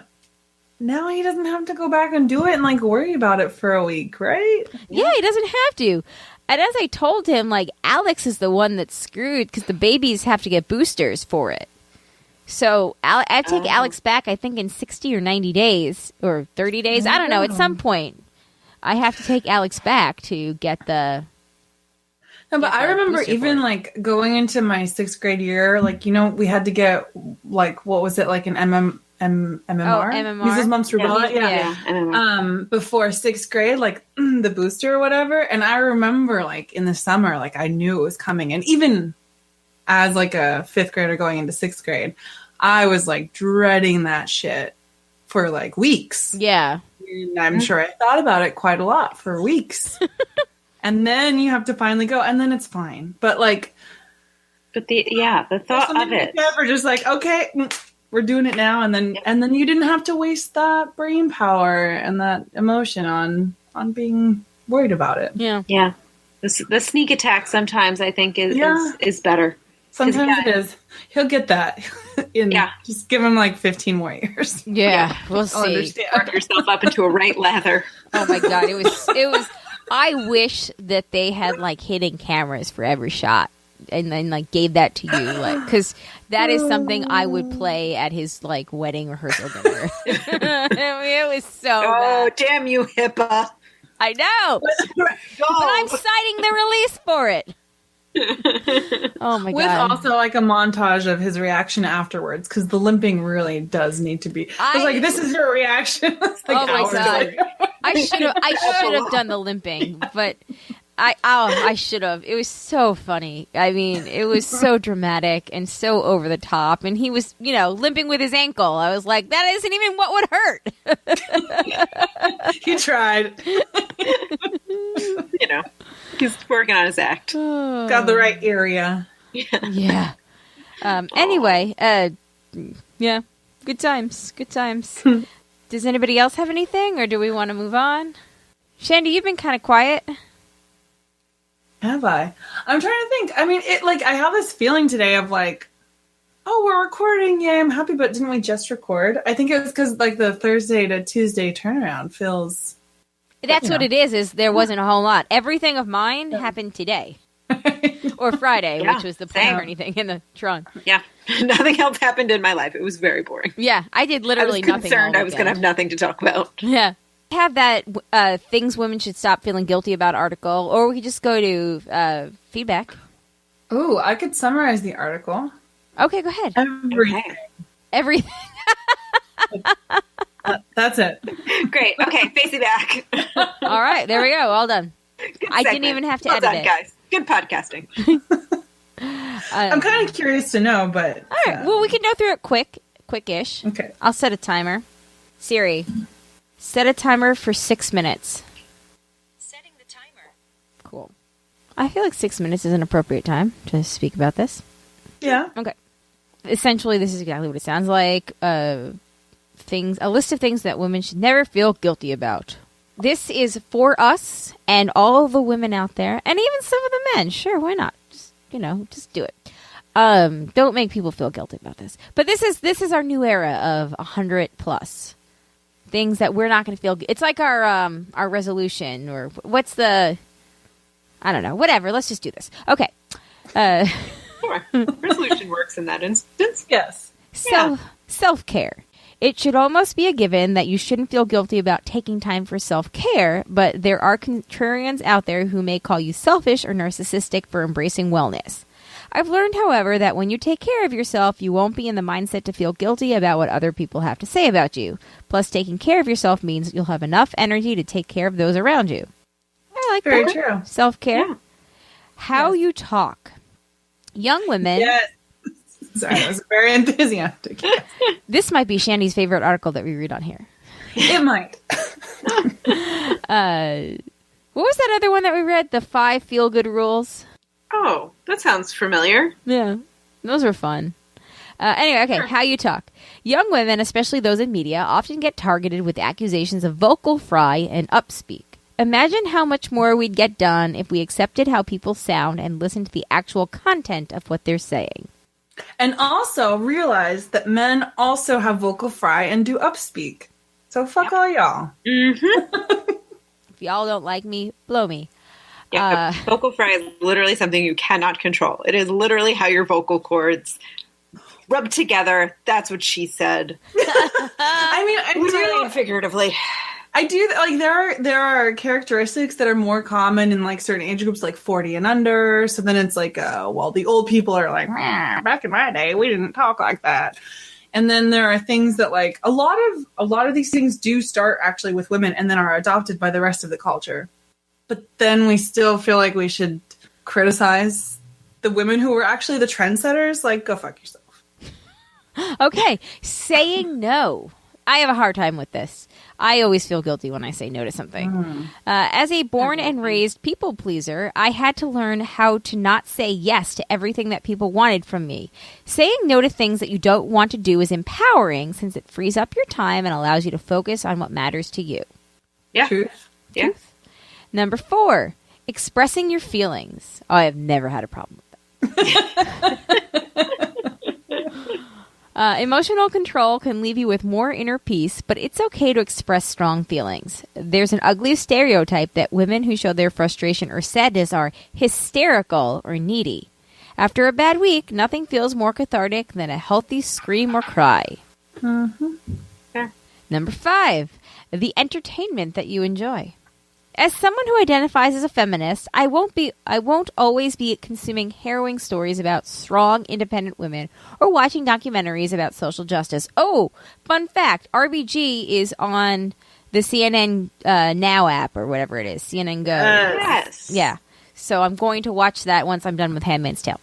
now he doesn't have to go back and do it and worry about it for a week, right? Yeah, he doesn't have to. And as I told him, Alex is the one that's screwed because the babies have to get boosters for it. So I take Alex back, I think, in 60 or 90 days or 30 days. I don't know. At some point, I have to take Alex back to get the. No, but I remember even going into my 6th grade year, we had to get what was it, an MMR? MMR. Measles, mumps, rubella. Yeah. MMR. Before 6th grade, the booster or whatever. And I remember in the summer, I knew it was coming. And even as a 5th grader going into 6th grade, I was dreading that shit for weeks. Yeah. And I'm sure I thought about it quite a lot for weeks. And then you have to finally go, and then it's fine. But the thought of it. We're just okay, we're doing it now, and then you didn't have to waste that brain power and that emotion on being worried about it. Yeah. Yeah. The sneak attack sometimes I think is better. Sometimes it is. He'll get that. Just give him 15 more years. Yeah, we'll see. Work yourself up into a right lather. Oh my God, it was. I wish that they had hidden cameras for every shot, and then gave that to you, because that is something I would play at his wedding rehearsal dinner. It was so. Oh, bad. Damn you, HIPAA! I know, but I'm citing the release for it. Oh my With god! also like a montage of his reaction afterwards, because the limping really does need to be. I was like, "This is your reaction." It's like Oh my hours god! later. I should have done the limping, but I should have. It was so funny. I mean, it was so dramatic and so over the top, and he was, limping with his ankle. I was like, that isn't even what would hurt. He tried. He's working on his act. Got the right area. Yeah. Anyway, yeah, good times. Good times. Does anybody else have anything, or do we want to move on? Shandy, you've been kind of quiet. Have I? I'm trying to think. I mean, I have this feeling today of like, oh, we're recording. Yay, I'm happy. But didn't we just record? I think it was because like the Thursday to Tuesday turnaround feels. That's what it is there wasn't a whole lot. Everything of mine happened today. Or Friday, which was the plan or anything in the Tron. Yeah. Nothing else happened in my life. It was very boring. Yeah, I did literally nothing. I was concerned I was going to have nothing to talk about. Yeah. I have that things women should stop feeling guilty about article, or we could just go to feedback. Ooh, I could summarize the article. Okay, go ahead. Everything. That's it. Great. Okay, face it back. All right, there we go. All done. I didn't even have to edit it. Guys. Good podcasting. I'm kind of curious to know, but... All right, well, we can go through it quick-ish. Okay. I'll set a timer. Siri, set a timer for 6 minutes. Setting the timer. Cool. I feel like 6 minutes is an appropriate time to speak about this. Yeah. Okay. Essentially, this is exactly what it sounds like. A list of things that women should never feel guilty about. This is for us and all the women out there, and even some of the men. Sure, why not? Just do it. Don't make people feel guilty about this. But this is our new era of 100 plus things that we're not going to feel. It's like our resolution, or what's the? I don't know. Whatever. Let's just do this. Okay. Sure. Resolution works in that instance. Yes. Self-care. It should almost be a given that you shouldn't feel guilty about taking time for self-care, but there are contrarians out there who may call you selfish or narcissistic for embracing wellness. I've learned, however, that when you take care of yourself, you won't be in the mindset to feel guilty about what other people have to say about you. Plus, taking care of yourself means you'll have enough energy to take care of those around you. I like Very that. true. Self-care. Yeah. How you talk. Young women... Yes. Sorry, that was very enthusiastic. This might be Shandy's favorite article that we read on here. It might. What was that other one that we read? The 5 feel-good rules? Oh, that sounds familiar. Yeah. Those were fun. Anyway, okay, how you talk. Young women, especially those in media, often get targeted with accusations of vocal fry and upspeak. Imagine how much more we'd get done if we accepted how people sound and listened to the actual content of what they're saying. And also realize that men also have vocal fry and do upspeak. So fuck all y'all. Mm-hmm. If y'all don't like me, blow me. Yeah, vocal fry is literally something you cannot control. It is literally how your vocal cords rub together. That's what she said. I mean, Literally and figuratively. I do like there are characteristics that are more common in like certain age groups, like 40 and under. So then it's like, well, the old people are like, back in my day, we didn't talk like that. And then there are things that like a lot of these things do start actually with women and then are adopted by the rest of the culture. But then we still feel like we should criticize the women who were actually the trendsetters. Like, go fuck yourself. Okay, saying no. I have a hard time with this. I always feel guilty when I say no to something. As a born and raised people pleaser, I had to learn how to not say yes to everything that people wanted from me. Saying no to things that you don't want to do is empowering since it frees up your time and allows you to focus on what matters to you. Yeah. Truth. Yeah. Truth. Number 4, expressing your feelings. Oh, I have never had a problem with that. Emotional control can leave you with more inner peace, but it's okay to express strong feelings. There's an ugly stereotype that women who show their frustration or sadness are hysterical or needy. After a bad week, nothing feels more cathartic than a healthy scream or cry. Mm-hmm. Yeah. Number 5, the entertainment that you enjoy. As someone who identifies as a feminist, I won't always be consuming harrowing stories about strong, independent women or watching documentaries about social justice. Oh, fun fact, RBG is on the CNN Now app or whatever it is, CNN Go. Yes. Yeah. So I'm going to watch that once I'm done with Handmaid's Tale.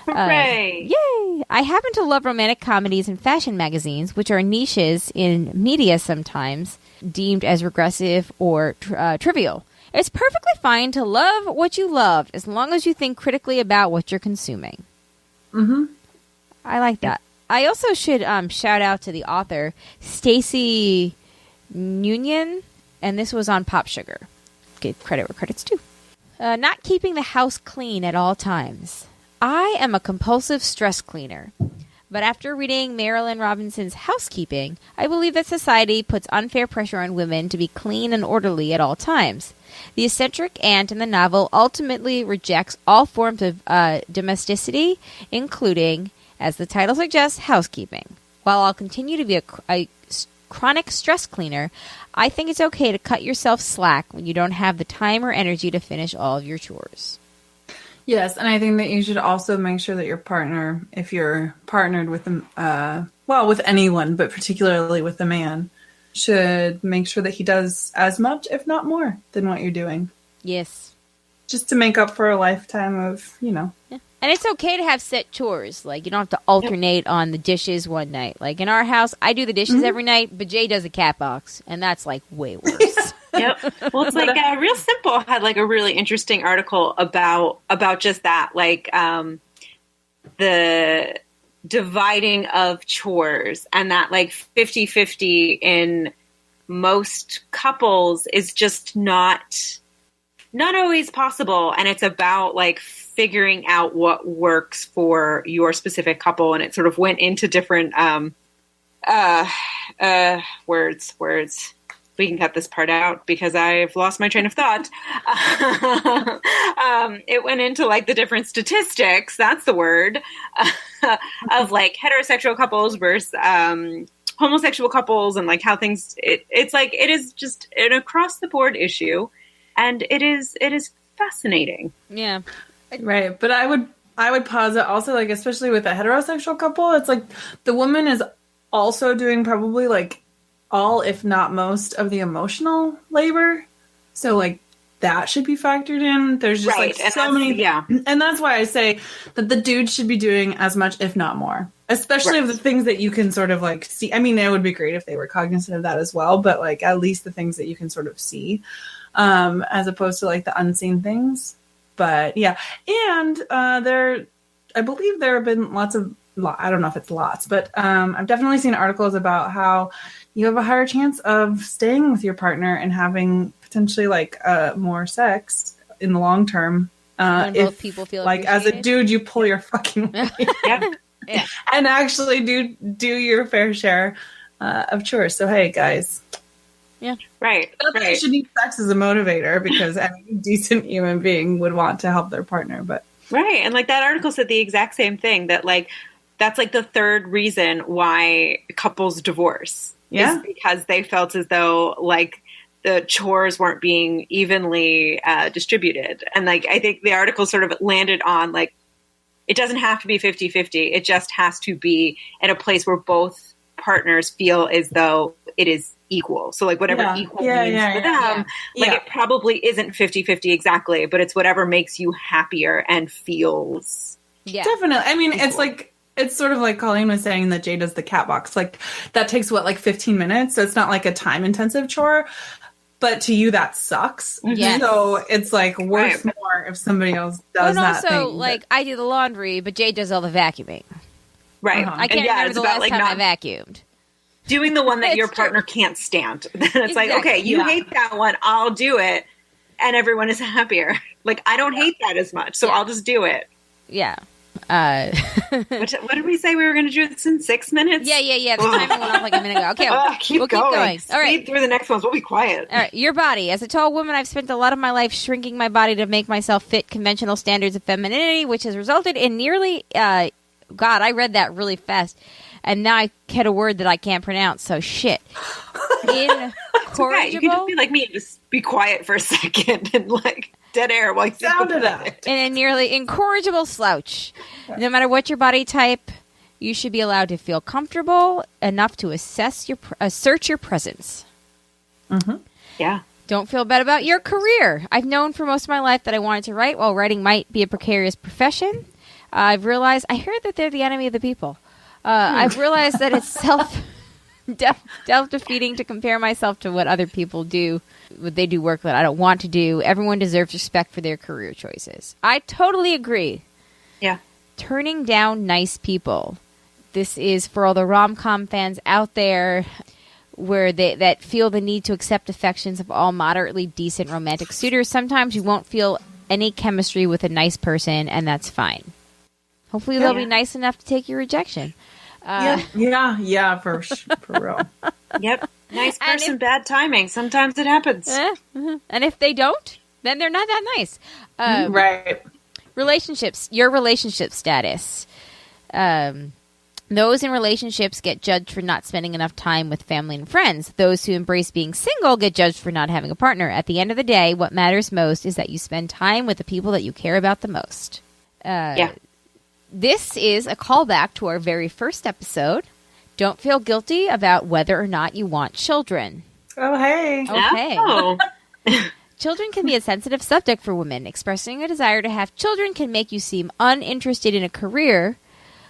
Hooray. Yay! I happen to love romantic comedies and fashion magazines, which are niches in media sometimes deemed as regressive or trivial. It's perfectly fine to love what you love as long as you think critically about what you're consuming. Mm-hmm. I like that. I also should shout out to the author, Stacey Nunion, and this was on Pop Sugar. Give credit where credit's due. Not keeping the house clean at all times. I am a compulsive stress cleaner. But after reading Marilyn Robinson's Housekeeping, I believe that society puts unfair pressure on women to be clean and orderly at all times. The eccentric aunt in the novel ultimately rejects all forms of domesticity, including, as the title suggests, housekeeping. While I'll continue to be a chronic stress cleaner, I think it's okay to cut yourself slack when you don't have the time or energy to finish all of your chores. Yes, and I think that you should also make sure that your partner, if you're partnered with them, with anyone, but particularly with a man, should make sure that he does as much, if not more, than what you're doing. Yes. Just to make up for a lifetime of, Yeah. And it's okay to have set chores. Like, you don't have to alternate on the dishes one night. Like, in our house, I do the dishes every night, but Jay does the cat box, and that's, like, way worse. Yep. Well, it's like Real Simple had like a really interesting article about just that, like the dividing of chores, and that like 50-50 in most couples is just not always possible. And it's about like figuring out what works for your specific couple. And it sort of went into different words. We can cut this part out because I've lost my train of thought. It went into like the different statistics, that's the word, of like heterosexual couples versus homosexual couples, and like how things, it's like, it is just an across the board issue, and it is fascinating. Yeah. Right. But I would posit also, like, especially with a heterosexual couple, it's like the woman is also doing probably like all, if not most, of the emotional labor. So, like, that should be factored in. There's just, right. like, so many. Yeah. And that's why I say that the dude should be doing as much, if not more. Especially of the things that you can sort of, like, see. I mean, it would be great if they were cognizant of that as well. But, like, at least the things that you can sort of see. As opposed to, like, the unseen things. But, yeah. And I believe there have been I don't know if it's lots, but I've definitely seen articles about how you have a higher chance of staying with your partner and having potentially like more sex in the long term. When if both people feel like as a dude, you pull your fucking weight Yeah. and actually do your fair share of chores. So hey, guys. Yeah. Right. You should need sex as a motivator because any decent human being would want to help their partner. But right. And like that article said the exact same thing, that like that's like the third reason why couples divorce. Yeah. Is because they felt as though like the chores weren't being evenly distributed. And like I think the article sort of landed on like it doesn't have to be 50-50. It just has to be in a place where both partners feel as though it is equal. So like whatever equal means for them, like it probably isn't 50-50 exactly, but it's whatever makes you happier and feels. Yeah. Definitely. I mean, equal. it's sort of like Colleen was saying that Jay does the cat box. Like that takes like 15 minutes. So it's not like a time intensive chore, but to you that sucks. Yes. So it's like worth more if somebody else does that. And also, thing, like I do the laundry, but Jay does all the vacuuming. Right. Uh-huh. I can't remember the last time I vacuumed. Doing the one that It's your true. partner can't stand. Then it's like, Exactly. okay, you hate that one, I'll do it, and everyone is happier. Like I don't hate that as much, so I'll just do it. Yeah. What did we say we were going to do this in 6 minutes? Yeah. The timer went off like a minute ago. Okay, we'll keep going. All right. Speed through the next ones. We'll be quiet. All right, your body. As a tall woman, I've spent a lot of my life shrinking my body to make myself fit conventional standards of femininity, which has resulted in nearly... God, I read that really fast. And now I hit a word that I can't pronounce, so shit. okay. You can just be like me, just be quiet for a second and like dead air while you sound it out. And a nearly incorrigible slouch. No matter what your body type, you should be allowed to feel comfortable enough to assert your presence. Mm-hmm. Yeah. Don't feel bad about your career. I've known for most of my life that I wanted to write. While writing might be a precarious profession, I've realized, I heard that they're the enemy of the people. I've realized that it's self-defeating to compare myself to what other people do. They do work that I don't want to do. Everyone deserves respect for their career choices. I totally agree. Yeah. Turning down nice people. This is for all the rom-com fans out there where that feel the need to accept affections of all moderately decent romantic suitors. Sometimes you won't feel any chemistry with a nice person, and that's fine. Hopefully they'll be nice enough to take your rejection. Yeah, for real. Yep. Nice person, bad timing. Sometimes it happens. And if they don't, then they're not that nice. Right. Relationships, your relationship status. Those in relationships get judged for not spending enough time with family and friends. Those who embrace being single get judged for not having a partner. At the end of the day, what matters most is that you spend time with the people that you care about the most. This is a callback to our very first episode. Don't feel guilty about whether or not you want children. Oh, hey. Okay. Oh. Children can be a sensitive subject for women. Expressing a desire to have children can make you seem uninterested in a career,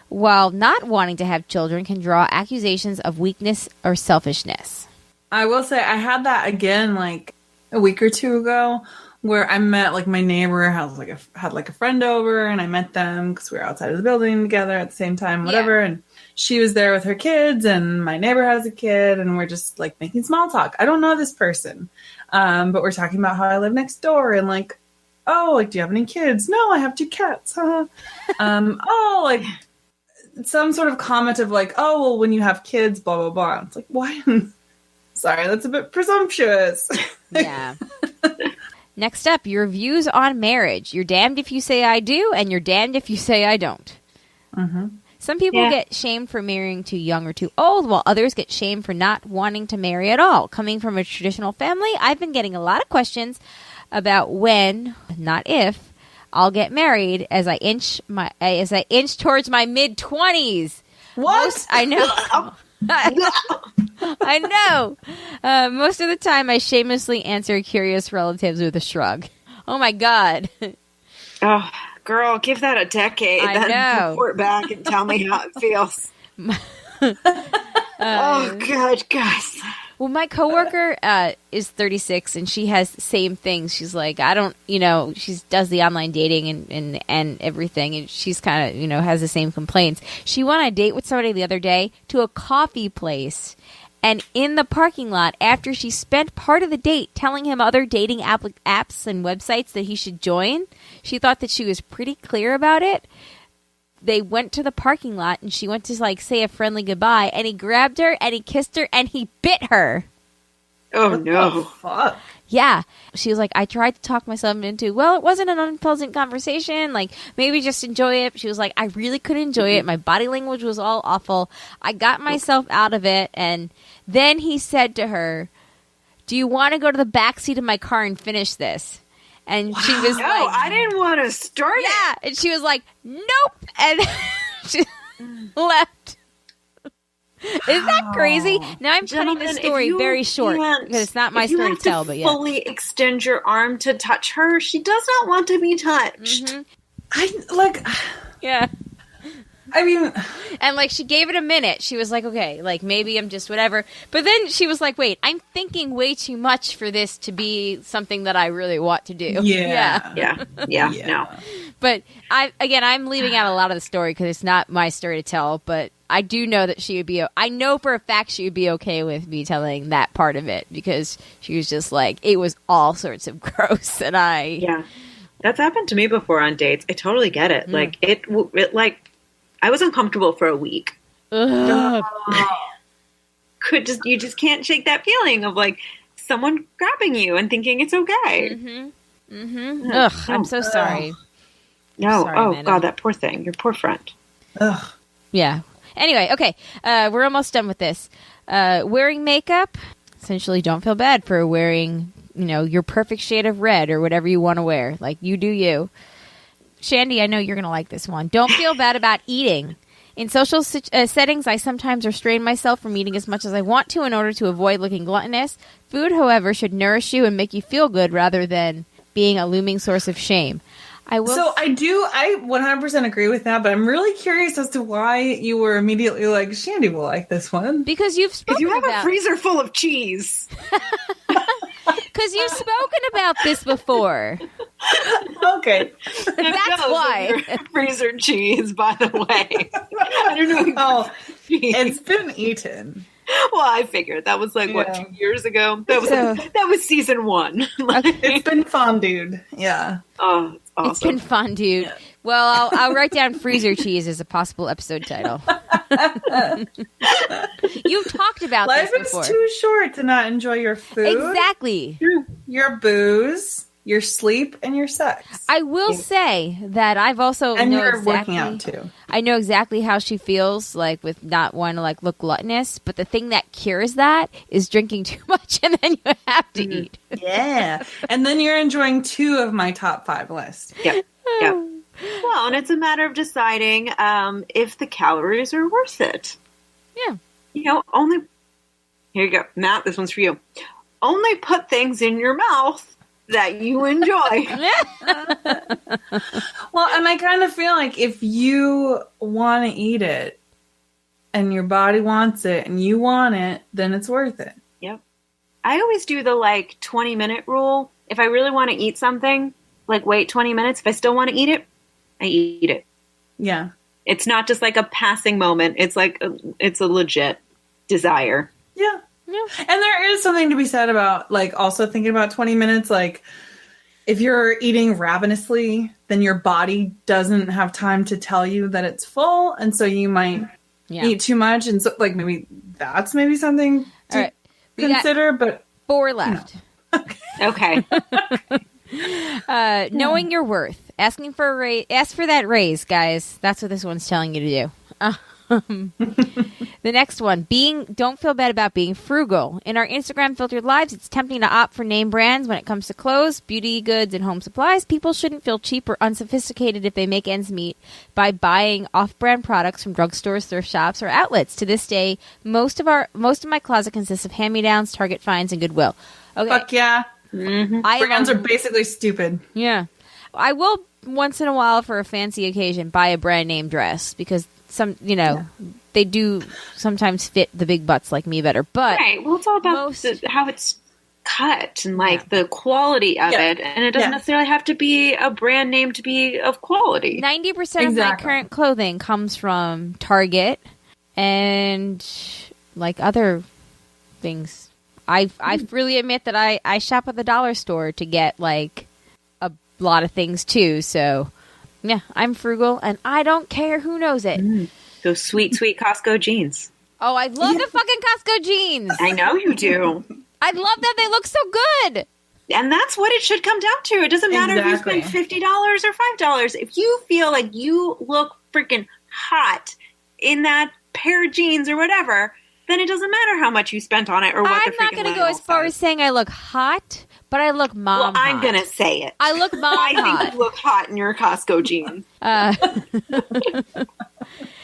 while not wanting to have children can draw accusations of weakness or selfishness. I will say I had that again like a week or two ago where I met like my neighbor had a friend over and I met them because we were outside of the building together at the same time, whatever. Yeah. And she was there with her kids and my neighbor has a kid and we're just like making small talk. I don't know this person. But we're talking about how I live next door and like, oh, like, do you have any kids? No, I have 2 cats. Oh, like some sort of comment of like, oh, well, when you have kids, blah, blah, blah. It's like, why? Sorry, that's a bit presumptuous. Yeah. Next up, your views on marriage. You're damned if you say I do, and you're damned if you say I don't. Mm-hmm. Some people get shamed for marrying too young or too old, while others get shamed for not wanting to marry at all. Coming from a traditional family, I've been getting a lot of questions about when, not if, I'll get married as I inch towards my mid-20s. What? I know. I know. Most of the time, I shamelessly answer curious relatives with a shrug. Oh, my God. Oh, girl, give that a decade. I know. Report back and tell me how it feels. Oh, God, guys. Well, my coworker is 36, and she has the same things. She's like, I don't, she does the online dating and everything, and she's kind of, has the same complaints. She went on a date with somebody the other day to a coffee place, and in the parking lot, after she spent part of the date telling him other dating apps and websites that he should join, she thought that she was pretty clear about it. They went to the parking lot, and she went to, say a friendly goodbye, and he grabbed her, and he kissed her, and he bit her. Oh, no. Fuck. Yeah. She was like, I tried to talk myself into, well, it wasn't an unpleasant conversation. Like, maybe just enjoy it. She was like, I really couldn't enjoy it. My body language was all awful. I got myself out of it. And then he said to her, do you want to go to the back seat of my car and finish this? And she was no, like, I didn't want to start it. Yeah. And she was like, nope. And she left. Is that crazy? Now I'm cutting the story very short because it's not my story to tell. But yeah, fully extend your arm to touch her. She does not want to be touched. Mm-hmm. Yeah. I mean, and she gave it a minute. She was like, okay, maybe I'm just whatever. But then she was like, wait, I'm thinking way too much for this to be something that I really want to do. Yeah. No. But I'm leaving out a lot of the story because it's not my story to tell. But I do know that she would be. I know for a fact she would be okay with me telling that part of it because she was just like, it was all sorts of gross, and Yeah, that's happened to me before on dates. I totally get it. I was uncomfortable for a week. You just can't shake that feeling of someone grabbing you and thinking it's okay. Mm-hmm. Mm-hmm. Ugh, I'm so sorry. No, sorry, oh Amanda. God, that poor thing, your poor friend. Ugh. Yeah. Anyway, okay, we're almost done with this. Wearing makeup. essentially don't feel bad for wearing, your perfect shade of red or whatever you want to wear. Like, you do you. Shandy, I know you're going to like this one. Don't feel bad about eating. In social settings, I sometimes restrain myself from eating as much as I want to in order to avoid looking gluttonous. Food, however, should nourish you and make you feel good rather than being a looming source of shame. I 100% agree with that, but I'm really curious as to why you were immediately like, Shandy will like this one. Because you've spoken you have about a freezer full of cheese. Because you've spoken about this before. Okay. That's why. Freezer cheese, by the way. I don't know. Oh, it's been eaten. Well, I figured that was 2 years ago. That was season 1. It's been fondued. Yeah. Oh, it's awesome. It's been fondued. Yeah. Well, I'll write down freezer cheese as a possible episode title. You've talked about Life this before. Life is too short to not enjoy your food. Exactly. Your booze, your sleep, and your sex. I will say that I've also and know you're exactly, working out too. I know exactly how she feels, like with not wanting to look gluttonous. But the thing that cures that is drinking too much, and then you have to eat. Yeah, and then you're enjoying 2 of my top 5 list. Yep. Yep. Well, and it's a matter of deciding if the calories are worth it. Yeah. Here you go, Matt. This one's for you. Only put things in your mouth that you enjoy. Well, and I kind of feel like if you want to eat it and your body wants it and you want it, then it's worth it. Yep. I always do the 20-minute rule. If I really want to eat something, wait 20 minutes. If I still want to eat it, I eat it. Yeah. It's not just a passing moment. It's it's a legit desire. Yeah. Yeah. And there is something to be said about also thinking about 20 minutes. If you're eating ravenously, then your body doesn't have time to tell you that it's full. And so you might eat too much. And so maybe that's something to consider, but 4 left. Okay. Knowing your worth. Asking for a raise. Ask for that raise, guys. That's what this one's telling you to do. The next one, don't feel bad about being frugal. In our Instagram filtered lives, it's tempting to opt for name brands when it comes to clothes, beauty goods, and home supplies. People shouldn't feel cheap or unsophisticated if they make ends meet by buying off-brand products from drugstores, thrift shops, or outlets. To this day, most of my closet consists of hand-me-downs, Target finds, and Goodwill. Okay. Fuck yeah. Mm-hmm. Brands are basically stupid. Yeah. I will, once in a while, for a fancy occasion, buy a brand name dress because they do sometimes fit the big butts like me better. But right. Well, it's all about how it's cut and the quality of it. And it doesn't necessarily have to be a brand name to be of quality. 90% of my current clothing comes from Target and other things. I freely admit that I shop at the dollar store to get a lot of things too. So yeah, I'm frugal and I don't care who knows it. Those sweet, sweet Costco jeans. Oh, I love the fucking Costco jeans. I know you do. I love that they look so good. And that's what it should come down to. It doesn't matter if you spend $50 or $5. If you feel like you look freaking hot in that pair of jeans or whatever, then it doesn't matter how much you spent on it or what the freaking I'm not going to go as far as saying I look hot, but I look mom hot. Well, I'm going to say it. I look mom hot. I think you look hot in your Costco jeans.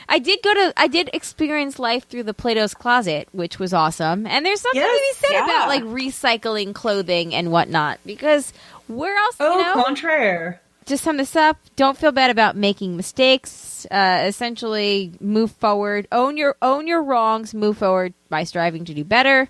I did experience life through the Plato's Closet, which was awesome. And there's something to be said about recycling clothing and whatnot, because where else, contraire. To sum this up, don't feel bad about making mistakes. Essentially, move forward. Own your wrongs. Move forward by striving to do better.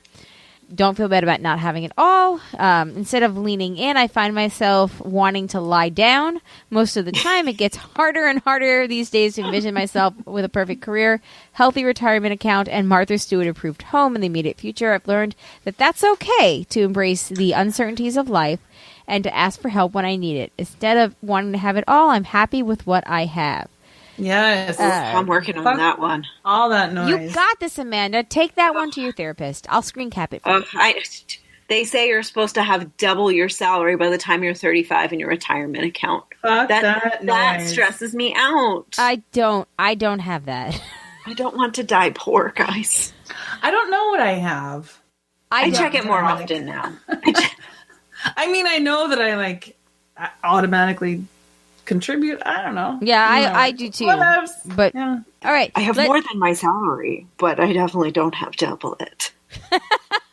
Don't feel bad about not having it all. Instead of leaning in, I find myself wanting to lie down. Most of the time, it gets harder and harder these days to envision myself with a perfect career, healthy retirement account, and Martha Stewart-approved home in the immediate future. I've learned that that's okay to embrace the uncertainties of life and to ask for help when I need it. Instead of wanting to have it all, I'm happy with what I have. Yes. I'm working on that one. All that noise. You got this, Amanda. Take that one to your therapist. I'll screen cap it for you. They say you're supposed to have double your salary by the time you're 35 in your retirement account. Fuck that noise. That stresses me out. I don't have that. I don't want to die poor, guys. I don't know what I have. I don't. check it more often now. I mean, I know that I automatically contribute. I don't know. Yeah, I do too. Whatevs. But Yeah. all right, I have more than my salary, but I definitely don't have double it.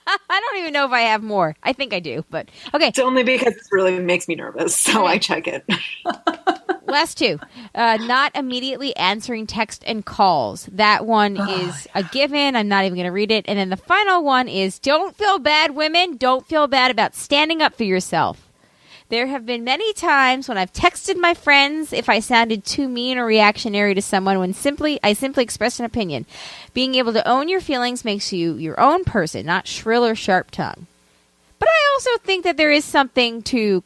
I don't even know if I have more. I think I do, but okay. It's only because it really makes me nervous, so I check it. Last two. Not immediately answering text and calls. That one is a given. I'm not even going to read it. And then the final one is don't feel bad, women. Don't feel bad about standing up for yourself. There have been many times when I've texted my friends if I sounded too mean or reactionary to someone when I simply expressed an opinion. Being able to own your feelings makes you your own person, not shrill or sharp tongue. But I also think that there is something to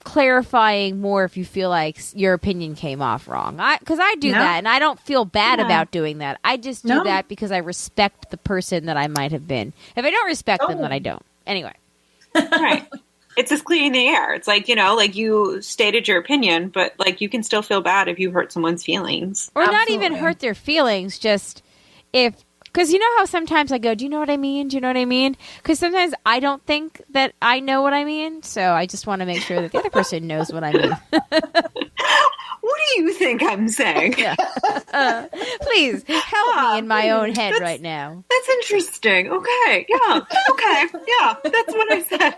clarifying more if you feel like your opinion came off wrong. Because I do that, and I don't feel bad about doing that. I just do that because I respect the person that I might have been. If I don't respect them, then I don't. Anyway. Right. It's just clearing the air. It's like, you stated your opinion, but you can still feel bad if you hurt someone's feelings. Or not even hurt their feelings, just because you know how sometimes I go, do you know what I mean? Do you know what I mean? Because sometimes I don't think that I know what I mean, so I just want to make sure that the other person knows what I mean. What do you think I'm saying? Yeah. Please help me in my own head right now. That's interesting. Okay. Yeah. Okay. Yeah. That's what I said.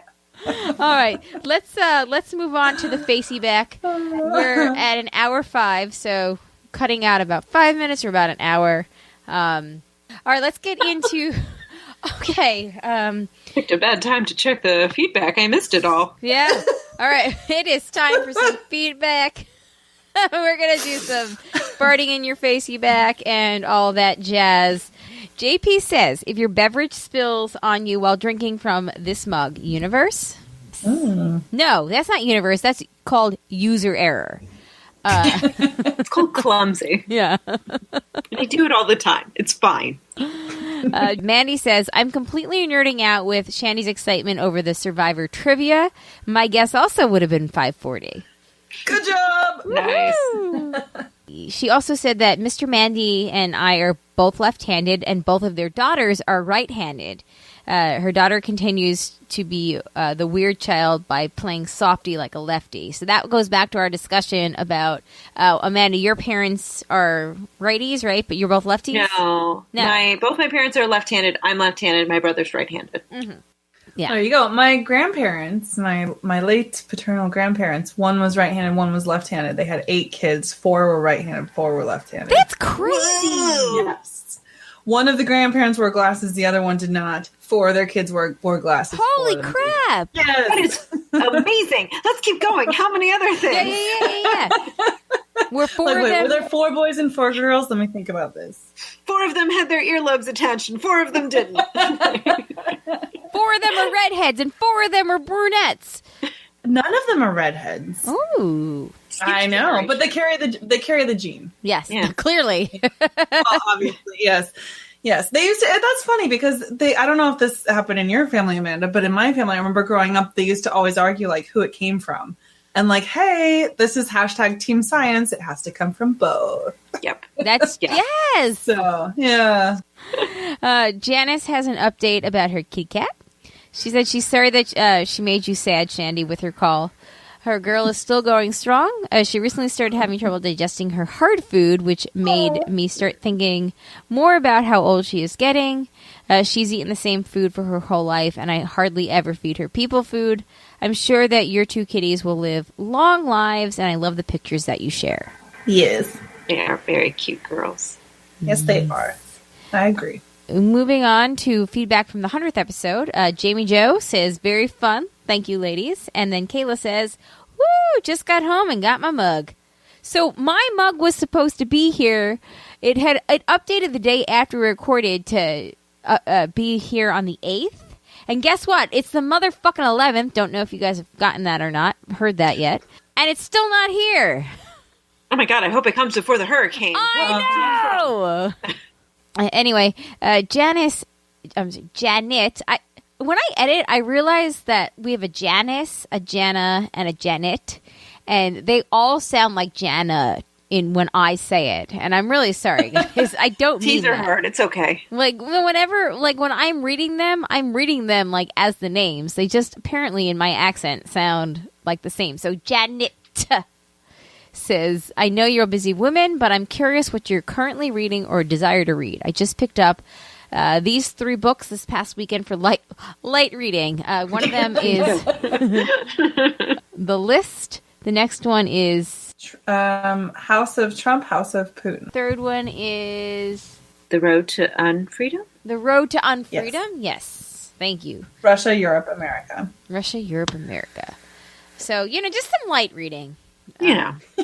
All right. Let's move on to the facey back. We're at an hour 5, so cutting out about 5 minutes or about an hour. All right. Let's get into. Okay. Picked a bad time to check the feedback. I missed it all. Yeah. All right. It is time for some feedback. We're going to do some farting in your facey back and all that jazz. JP says, if your beverage spills on you while drinking from this mug, universe? No, that's not universe. That's called user error. It's called clumsy. Yeah. I do it all the time. It's fine. Mandy says, I'm completely nerding out with Shandy's excitement over the Survivor trivia. My guess also would have been 540. Good job. Nice. She also said that Mr. Mandy and I are both left-handed and both of their daughters are right-handed. Her daughter continues to be the weird child by playing softy like a lefty. So that goes back to our discussion about, Amanda, your parents are righties, right? But you're both lefties? No. Both my parents are left-handed. I'm left-handed. My brother's right-handed. Mm-hmm. Yeah. There you go. My grandparents, my late paternal grandparents, one was right-handed, one was left-handed. They had 8 kids. 4 were right-handed, 4 were left-handed. That's crazy. Yes. One of the grandparents wore glasses, the other one did not. 4 of their kids wore glasses. Holy crap. Yes. That is amazing. Let's keep going. How many other things? Yeah. Were 4 of them... Were there 4 boys and 4 girls? Let me think about this. 4 of them had their earlobes attached and 4 of them didn't. 4 of them are redheads and 4 of them are brunettes. None of them are redheads. Ooh. I know, but they carry the gene. Yes, yeah. Clearly. Well, obviously, yes. Yes, they used to. That's funny because I don't know if this happened in your family, Amanda, but in my family, I remember growing up, they used to always argue who it came from. And hey, this is hashtag Team Science. It has to come from both. Yep. That's, yes. So, yeah. Janice has an update about her kitty cat. She said she's sorry that she made you sad, Shandy, with her call. Her girl is still going strong. She recently started having trouble digesting her hard food, which made me start thinking more about how old she is getting. She's eaten the same food for her whole life, and I hardly ever feed her people food. I'm sure that your 2 kitties will live long lives, and I love the pictures that you share. Yes. They are very cute girls. Yes, they are. I agree. Moving on to feedback from the 100th episode. Jamie Joe says, very fun. Thank you, ladies. And then Kayla says, woo, just got home and got my mug. So my mug was supposed to be here. It updated the day after we recorded to be here on the 8th. And guess what? It's the motherfucking 11th. Don't know if you guys have gotten that or not. Heard that yet. And it's still not here. Oh my God, I hope it comes before the hurricane. I know! Anyway, Janet, when I edit, I realize that we have a Janice, a Jana, and a Janet. And they all sound like Jana in when I say it, and I'm really sorry because I don't mean Teeth are that. hard. It's okay. Like whenever, like when I'm reading them like as the names. They just apparently in my accent sound like the same. So Janet says, "I know you're a busy woman, but I'm curious what you're currently reading or desire to read. I just picked up these 3 books this past weekend for light reading. One of them is The List. The next one is House of Trump, House of Putin. Third one is The Road to Unfreedom? The Road to Unfreedom. Yes. Thank you. Russia, Europe, America. Russia, Europe, America. So, just some light reading.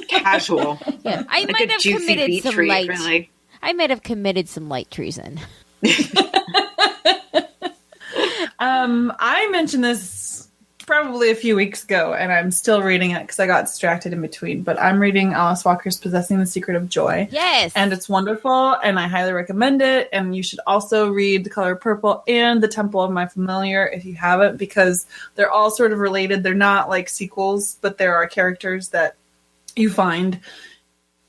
Casual. Yeah, I Like might a have juicy committed beach some read, light. really. I might have committed some light treason. I mentioned this probably a few weeks ago, and I'm still reading it because I got distracted in between. But I'm reading Alice Walker's Possessing the Secret of Joy. Yes. And it's wonderful, and I highly recommend it. And you should also read The Color Purple and The Temple of My Familiar if you haven't, because they're all sort of related. They're not like sequels, but there are characters that you find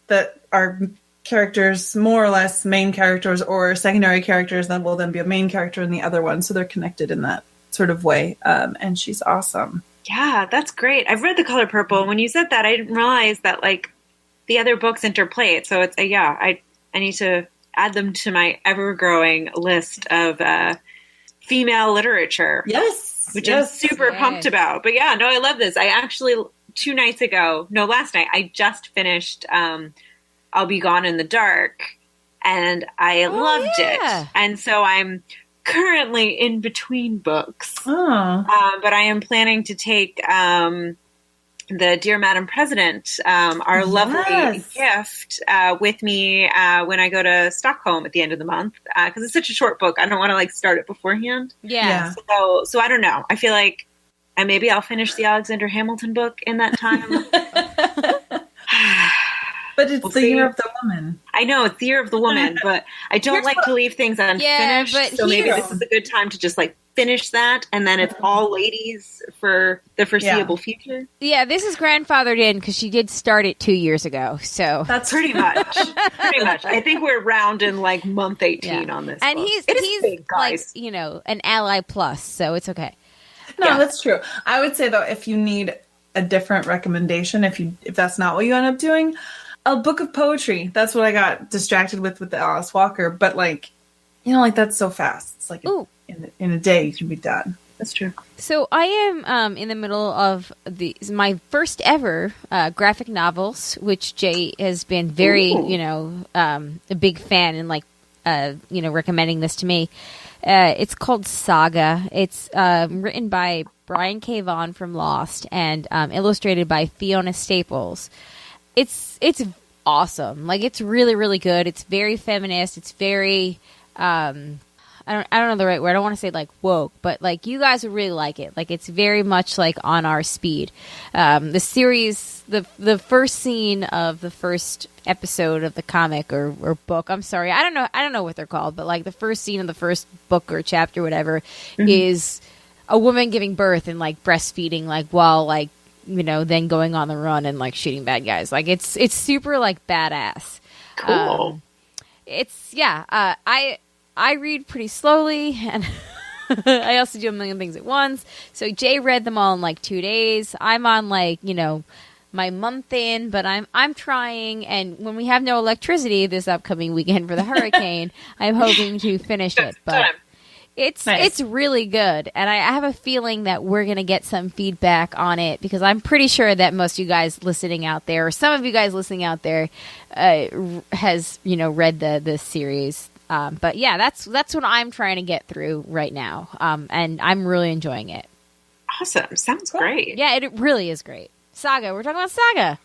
that are characters, more or less main characters or secondary characters that will then be a main character in the other one. So they're connected in that sort of way. And she's awesome. Yeah, that's great. I've read The Color Purple. When you said that, I didn't realize that like the other books interplay. So it's I need to add them to my ever-growing list of female literature. Yes. Which I'm super Yes. pumped about. But yeah, no, I love this. I actually, last night, I just finished I'll Be Gone in the Dark, and I loved yeah. it. And so I'm currently in between books. Oh. But I am planning to take the Dear Madam President, our lovely gift, with me when I go to Stockholm at the end of the month. Because it's such a short book. I don't want to start it beforehand. Yeah. So I don't know. I feel like maybe I'll finish the Alexander Hamilton book in that time. But it's the Year of the Woman. I know, it's the Year of the Woman, but I don't like to leave things unfinished. but so maybe this is a good time to just finish that, and then it's all ladies for the foreseeable future. Yeah, this is grandfathered in because she did start it 2 years ago. So That's Pretty much. I think we're around in month 18 on this. and book. he's big, guys. an ally plus, so it's okay. No, Yeah. that's true. I would say though, if you need a different recommendation, if that's not what you end up doing, a book of poetry. That's what I got distracted with the Alice Walker. But that's so fast. It's Ooh. in a day you can be done. That's true. So I am in the middle of my first ever graphic novels, which Jay has been very, a big fan and recommending this to me. It's called Saga. It's written by Brian K. Vaughan from Lost and illustrated by Fiona Staples. It's awesome. It's really, really good. It's very feminist. It's very I don't know the right word. I don't want to say woke, but you guys would really like it. It's very much on our speed. The series, the first scene of the first episode of the comic or book. I'm sorry, I don't know what they're called, but the first scene of the first book or chapter, whatever, is a woman giving birth and breastfeeding, while then going on the run and shooting bad guys. It's super badass. Cool. I read pretty slowly, and I also do a million things at once. So Jay read them all in 2 days. I'm on my month in, but I'm trying. And when we have no electricity this upcoming weekend for the hurricane, I'm hoping to finish it. But it's really good, and I have a feeling that we're gonna get some feedback on it because I'm pretty sure that most of you guys listening out there, or some of you guys listening out there, has read the series. But yeah, that's what I'm trying to get through right now, and I'm really enjoying it. Awesome. Sounds great. Yeah, it really is great. Saga. We're talking about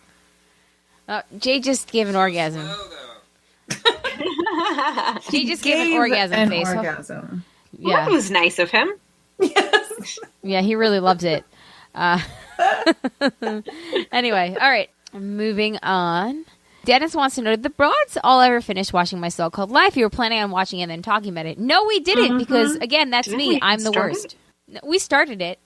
Saga. Jay just gave an orgasm. Jay just gave an orgasm face. Orgasm. Yeah. That was nice of him. Yes. Yeah, he really loves it. Anyway, all right. Moving on. Dennis wants to know, did the broads all ever finish watching my so-called life? You were planning on watching it and then talking about it. No, we didn't, because, again, that's Didn't me. we I'm the start worst. it? No, we started it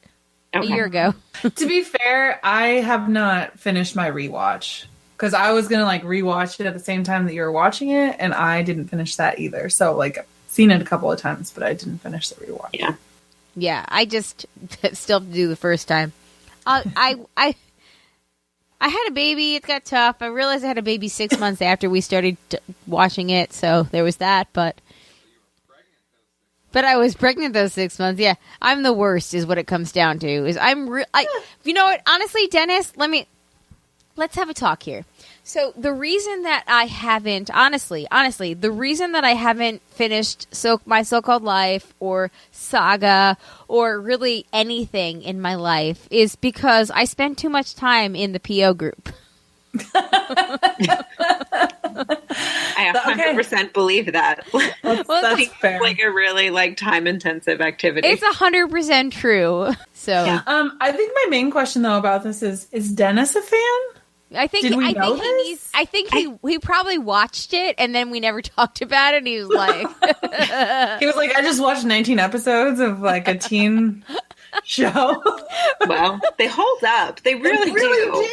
a Okay. year ago. To be fair, I have not finished my rewatch because I was gonna like rewatch it at the same time that you were watching it, and I didn't finish that either. So like I've seen it a couple of times, but I didn't finish the rewatch. Yeah, I just still have to do the first time. I had a baby. It got tough. I realized I had a baby 6 months after we started watching it, so there was that. But I was pregnant those 6 months. Yeah, I'm the worst, is what it comes down to. You know what? Honestly, Dennis, let's have a talk here. So the reason that I haven't, honestly, the reason that I haven't finished my so-called life or Saga or really anything in my life is because I spent too much time in the PO group. I 100% believe that. That's fair. Like a really time-intensive activity. It's 100% true. So I think my main question though about this is Dennis a fan? I think he probably watched it and then we never talked about it. And he was like, he was like, I just watched 19 episodes of like a teen show. Well, they hold up. They really do.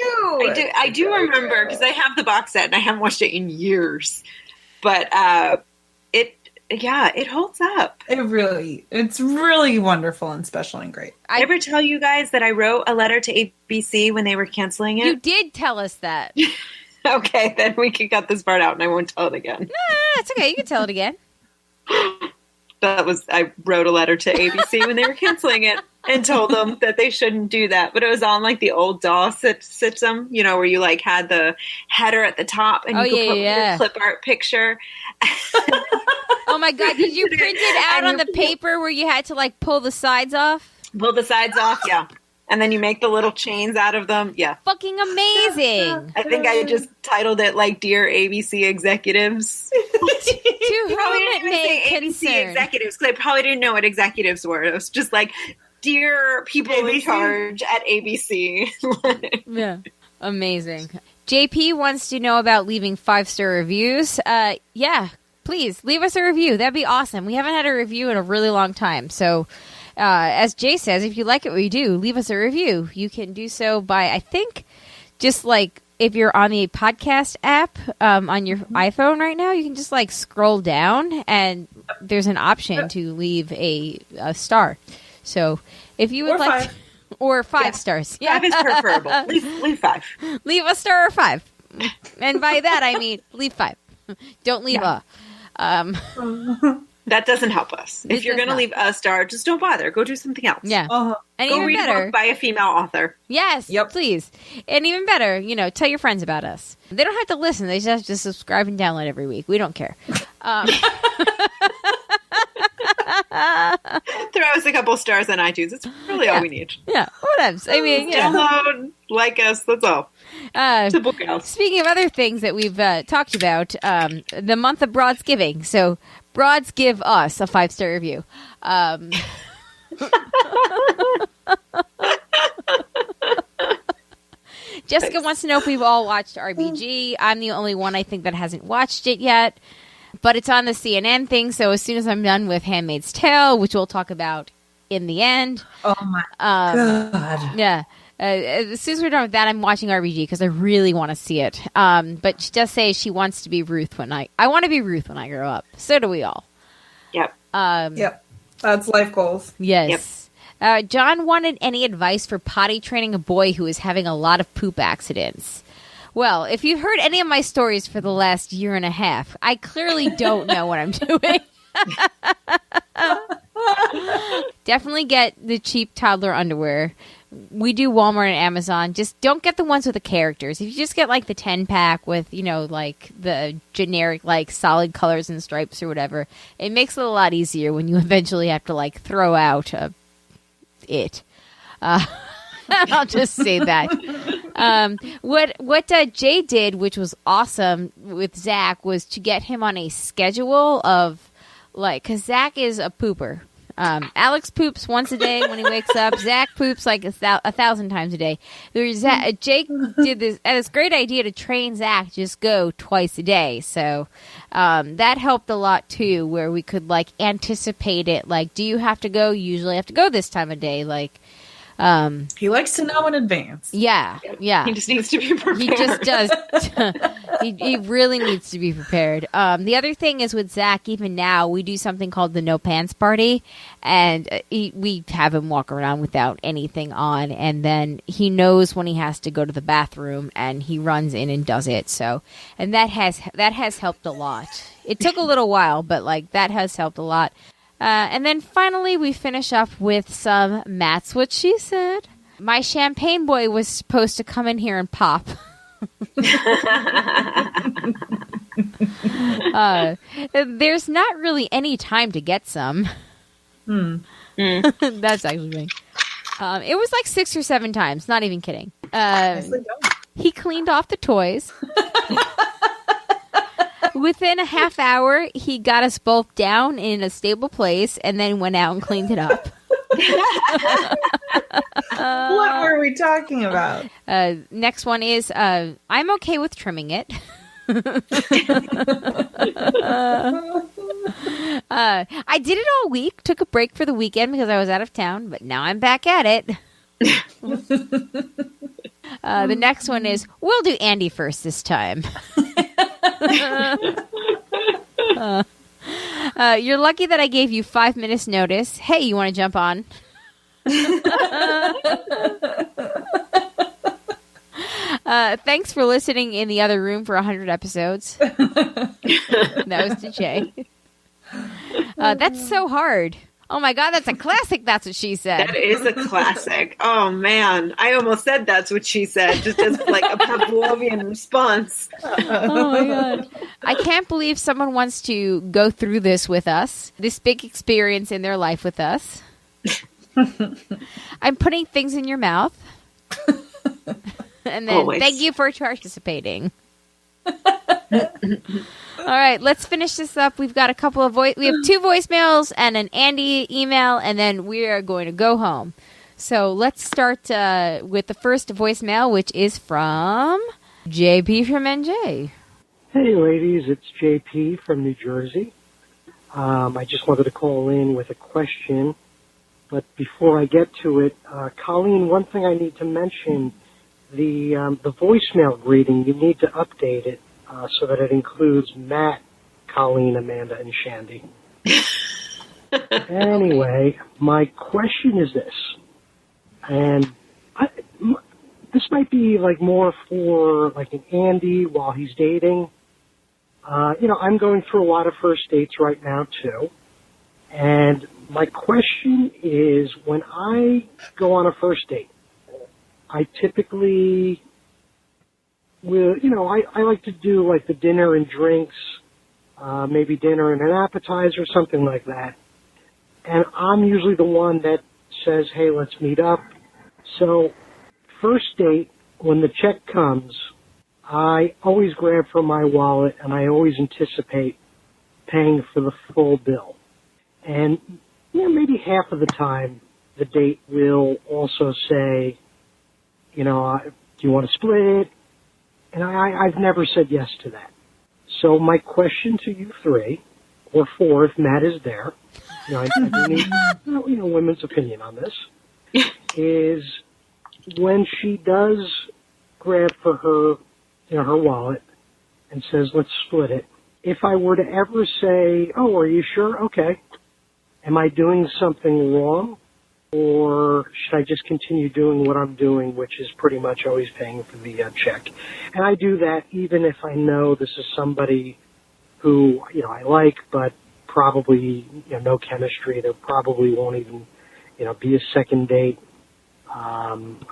I do remember because I have the box set and I haven't watched it in years. But it holds up. It's really wonderful and special and great. I ever tell you guys that I wrote a letter to ABC when they were canceling it? You did tell us that. Okay, then we can cut this part out and I won't tell it again. No, it's okay. You can tell it again. I wrote a letter to ABC when they were canceling it and told them that they shouldn't do that. But it was on like the old DAW system, where you like had the header at the top and you could put your clip art picture. Oh my God. Did you print it out on the paper where you had to like pull the sides off? Pull the sides off, yeah. And then you make the little chains out of them, yeah. Fucking amazing. I think I just titled it like Dear ABC Executives. To whom it may ABC concern. Executives, because I probably didn't know what executives were. It was just like, Dear people in charge at ABC. Yeah. Amazing. JP wants to know about leaving 5-star reviews. Yeah, please leave us a review. That'd be awesome. We haven't had a review in a really long time. So, as Jay says, if you like what we do, leave us a review. You can do so by, I think, just like if you're on the podcast app on your iPhone right now, you can just like scroll down and there's an option to leave a star. So if you would like... 5. Or 5 stars. Yeah. 5 is preferable. Leave 5. Leave a star or 5. And by that, I mean, leave 5. Don't leave a. That doesn't help us. If you're going to leave a star, just don't bother. Go do something else. Yeah. And go even read better, a book by a female author. Yes, please. And even better, tell your friends about us. They don't have to listen. They just have to subscribe and download every week. We don't care. Throw us a couple stars on iTunes. It's really all we need. Yeah, whatever. I mean, download, like us. That's all. To book out. Speaking of other things that we've talked about, the month of Broads Giving. So, Broads give us a 5-star review. Jessica wants to know if we've all watched RBG. I'm the only one, I think, that hasn't watched it yet. But it's on the CNN thing, so as soon as I'm done with Handmaid's Tale, which we'll talk about in the end. Oh, my God. Yeah. As soon as we're done with that, I'm watching RBG because I really want to see it. But she does say she wants to be Ruth when I want to be Ruth when I grow up. So do we all. Yep. Yep. That's life goals. Yes. Yep. John wanted any advice for potty training a boy who is having a lot of poop accidents. Well, if you've heard any of my stories for the last year and a half, I clearly don't know what I'm doing. Definitely get the cheap toddler underwear. We do Walmart and Amazon. Just don't get the ones with the characters. If you just get like the 10-pack with, like the generic like solid colors and stripes or whatever, it makes it a lot easier when you eventually have to like throw out it. I'll just say that. What Jay did, which was awesome with Zach, was to get him on a schedule of because Zach is a pooper. Alex poops once a day when he wakes up. Zach poops like 1,000 times a day. Jake did this great idea to train Zach just go twice a day. So that helped a lot too, where we could like anticipate it. Like, do you have to go? You usually have to go this time of day. Like, He likes to know in advance. Yeah. He just needs to be prepared. He just does. he really needs to be prepared. The other thing is with Zach, even now, we do something called the no pants party, and we have him walk around without anything on, and then he knows when he has to go to the bathroom, and he runs in and does it. So, and that has helped a lot. It took a little while, but like that has helped a lot. And then finally, we finish up with some Matt's What She Said. My champagne boy was supposed to come in here and pop. There's not really any time to get some. That's actually me. It was like 6 or 7 times. Not even kidding. He cleaned off the toys. Within a half hour, he got us both down in a stable place and then went out and cleaned it up. What were we talking about? Next one is, I'm okay with trimming it. I did it all week, took a break for the weekend because I was out of town, but now I'm back at it. The next one is, we'll do Andy first this time. You're lucky that I gave you 5 minutes notice. Hey, you want to jump on? Thanks for listening in the other room for 100 episodes. That was to Jay. That's so hard. Oh my God, that's a classic. That's what she said. That is a classic. Oh man, I almost said that's what she said, just as like a Pavlovian response. Oh my God. I can't believe someone wants to go through this with us, this big experience in their life with us. I'm putting things in your mouth. And then Always. Thank you for participating. All right, let's finish this up. We've got a couple of we have 2 voicemails and an Andy email, and then we are going to go home. So let's start with the first voicemail, which is from JP from NJ. Hey, ladies, it's JP from New Jersey. I just wanted to call in with a question, but before I get to it, Colleen, one thing I need to mention, the voicemail greeting, you need to update it so that it includes Matt, Colleen, Amanda, and Shandy. Anyway, my question is this, and this might be like more for like an Andy while he's dating. I'm going through a lot of first dates right now too, and my question is, when I go on a first date, I typically will, I like to do like the dinner and drinks, maybe dinner and an appetizer, something like that. And I'm usually the one that says, hey, let's meet up. So first date, when the check comes, I always grab from my wallet and I always anticipate paying for the full bill. And maybe half of the time the date will also say, do you want to split it? And I've never said yes to that. So my question to you 3, or 4 if Matt is there, I do need women's opinion on this, is when she does grab for her, her wallet and says, let's split it. If I were to ever say, oh, are you sure? Okay. Am I doing something wrong? Or should I just continue doing what I'm doing, which is pretty much always paying for the check? And I do that even if I know this is somebody who, I like, but probably, no chemistry. There probably won't even, be a second date. I don't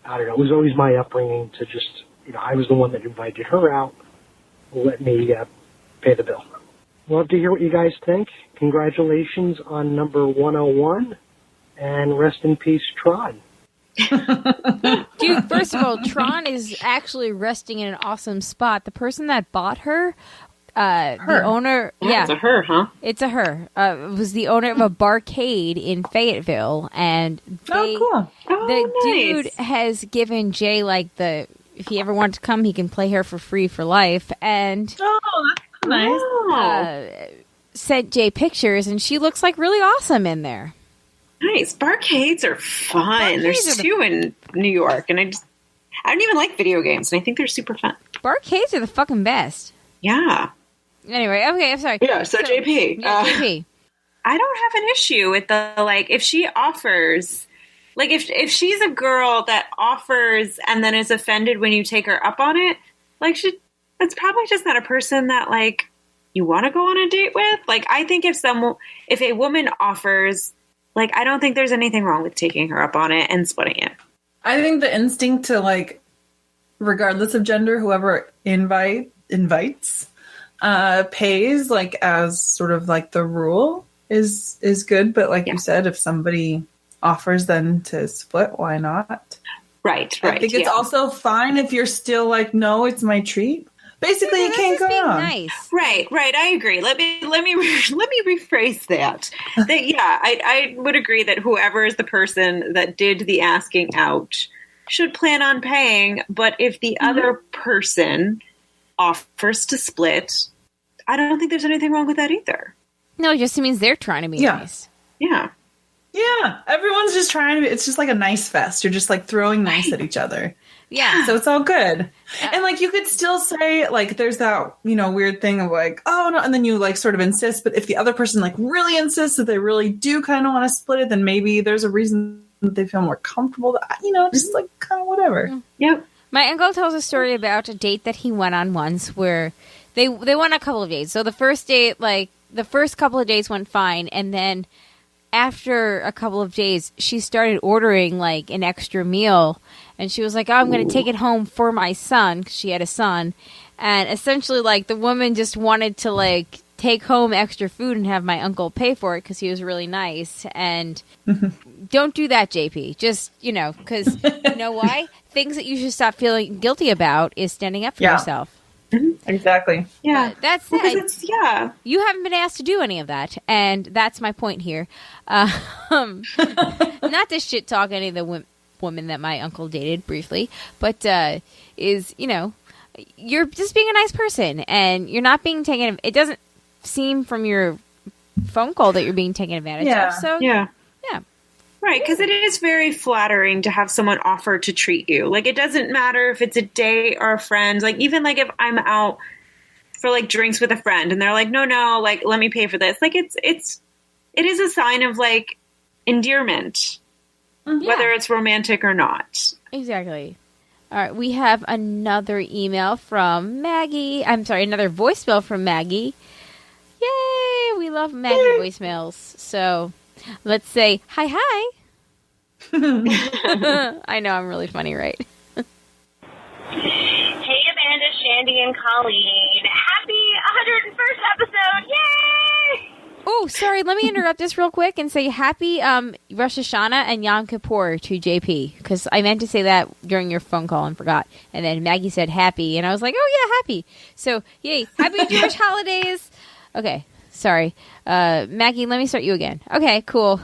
know. It was always my upbringing to just, I was the one that invited her out. Let me pay the bill. Love to hear what you guys think. Congratulations on number 101. And rest in peace, Tron. Dude, first of all, Tron is actually resting in an awesome spot. The person that bought her, the owner... Yeah, it's a her, huh? It's a her. Was the owner of a barcade in Fayetteville. And cool. The Nice. dude has given Jay, if he ever wanted to come, he can play her for free for life. And That's nice. Wow. sent Jay pictures, and she looks like really awesome in there. Nice. Barcades are fun. There's two in New York, and I don't even like video games, and I think they're super fun. Barcades are the fucking best. Yeah. Anyway, okay, I'm sorry. Yeah, so JP. Yeah, JP. I don't have an issue with if she offers, if she's a girl that offers and then is offended when you take her up on it, that's probably just not a person that, you want to go on a date with. I think if a woman offers, I don't think there's anything wrong with taking her up on it and splitting it. I think the instinct to, regardless of gender, whoever invites, pays, as sort of the rule is good. But you said, if somebody offers then to split, why not? Right. I think it's also fine if you're still no, it's my treat. Basically, you can't go wrong. Nice. Right. I agree. Let me rephrase that. I would agree that whoever is the person that did the asking out should plan on paying. But if the other person offers to split, I don't think there's anything wrong with that either. No, it just means they're trying to be nice. Yeah. Yeah. Everyone's just trying to be. It's just a nice fest. You're just throwing nice at each other. Yeah. So it's all good. And you could still say there's that, weird thing of oh no. And then you sort of insist. But if the other person really insists that they really do kind of want to split it, then maybe there's a reason that they feel more comfortable. Just kind of whatever. Yep. My uncle tells a story about a date that he went on once where they went a couple of dates. So the first date, the first couple of days went fine. And then after a couple of days, she started ordering an extra meal. And she was like, oh, I'm going to take it home for my son, because she had a son. And essentially, the woman just wanted to, take home extra food and have my uncle pay for it because he was really nice. And don't do that, JP. Just, because you know why? Things that you should stop feeling guilty about is standing up for yourself. Exactly. Yeah. But that's it. You haven't been asked to do any of that. And that's my point here. Not to shit talk any of the women that my uncle dated briefly, but you're just being a nice person and you're not being taken. It doesn't seem from your phone call that you're being taken advantage of. So yeah. Right, because it is very flattering to have someone offer to treat you. It doesn't matter if it's a date or a friend. Even if I'm out for drinks with a friend and they're no, let me pay for this. It is a sign of endearment, whether it's romantic or not. Exactly. All right, we have another email from Maggie. I'm sorry, another voicemail from Maggie. Yay! We love Maggie voicemails. So let's say hi. I know, I'm really funny, right? Hey, Amanda, Shandy, and Colleen. Happy 101st episode! Yay! Oh, sorry, let me interrupt this real quick and say happy Rosh Hashanah and Yom Kippur to JP, because I meant to say that during your phone call and forgot. And then Maggie said happy, and I was like, oh yeah, happy. So, yay, happy Jewish holidays! Okay, sorry. Maggie, let me start you again. Okay, cool.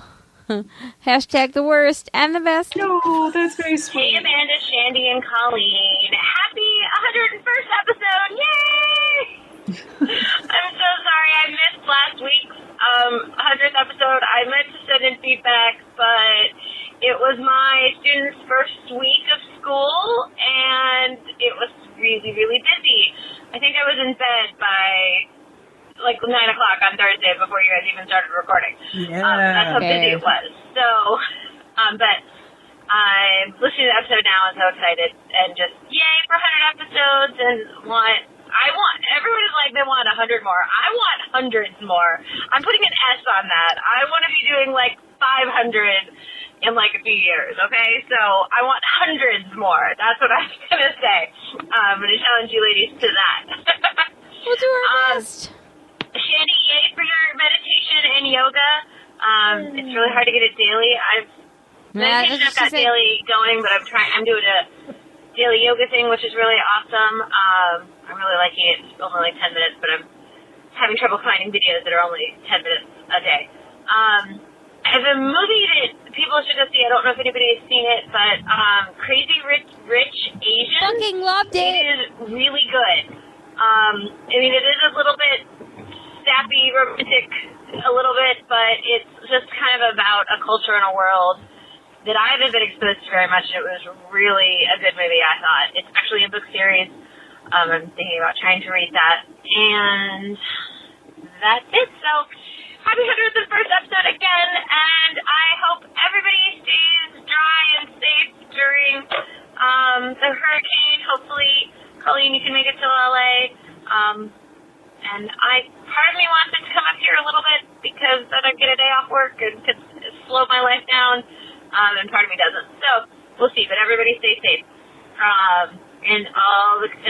Hashtag the worst and the best. No, that's very sweet. Hey, Amanda, Shandy, and Colleen. Happy 101st episode! Yay! I'm so sorry I missed last week's 100th episode. I meant to send in feedback, but it was my student's first week of school, and it was really, really busy. I think I was in bed by 9 o'clock on Thursday before you guys even started recording. Yeah. That's how busy it was. So, but I'm listening to the episode now and so excited and just yay for 100 episodes and everyone is they want 100 more. I want hundreds more. I'm putting an S on that. I want to be doing 500 in a few years, okay? So I want hundreds more. That's what I'm going to say. I'm going to challenge you ladies to that. We'll do our best. Shandy, yay for your meditation and yoga. It's really hard to get it daily. I've got daily going, but I'm doing a daily yoga thing, which is really awesome. I'm really liking it. It's only 10 minutes, but I'm having trouble finding videos that are only 10 minutes a day. I have a movie that people should go see. I don't know if anybody has seen it, but Crazy Rich Asians. Fucking loved it. It is really good. It is a little bit sappy, romantic a little bit, but it's just kind of about a culture and a world that I haven't been exposed to very much, and it was really a good movie, I thought. It's actually a book series. I'm thinking about trying to read that, and that's it. So, happy 101st episode again, and I hope everybody stays dry and safe during the hurricane. Hopefully, Colleen, you can make it to LA. And part of me wants it to come up here a little bit because then I get a day off work and could slow my life down, and part of me doesn't. So, we'll see, but everybody stay safe in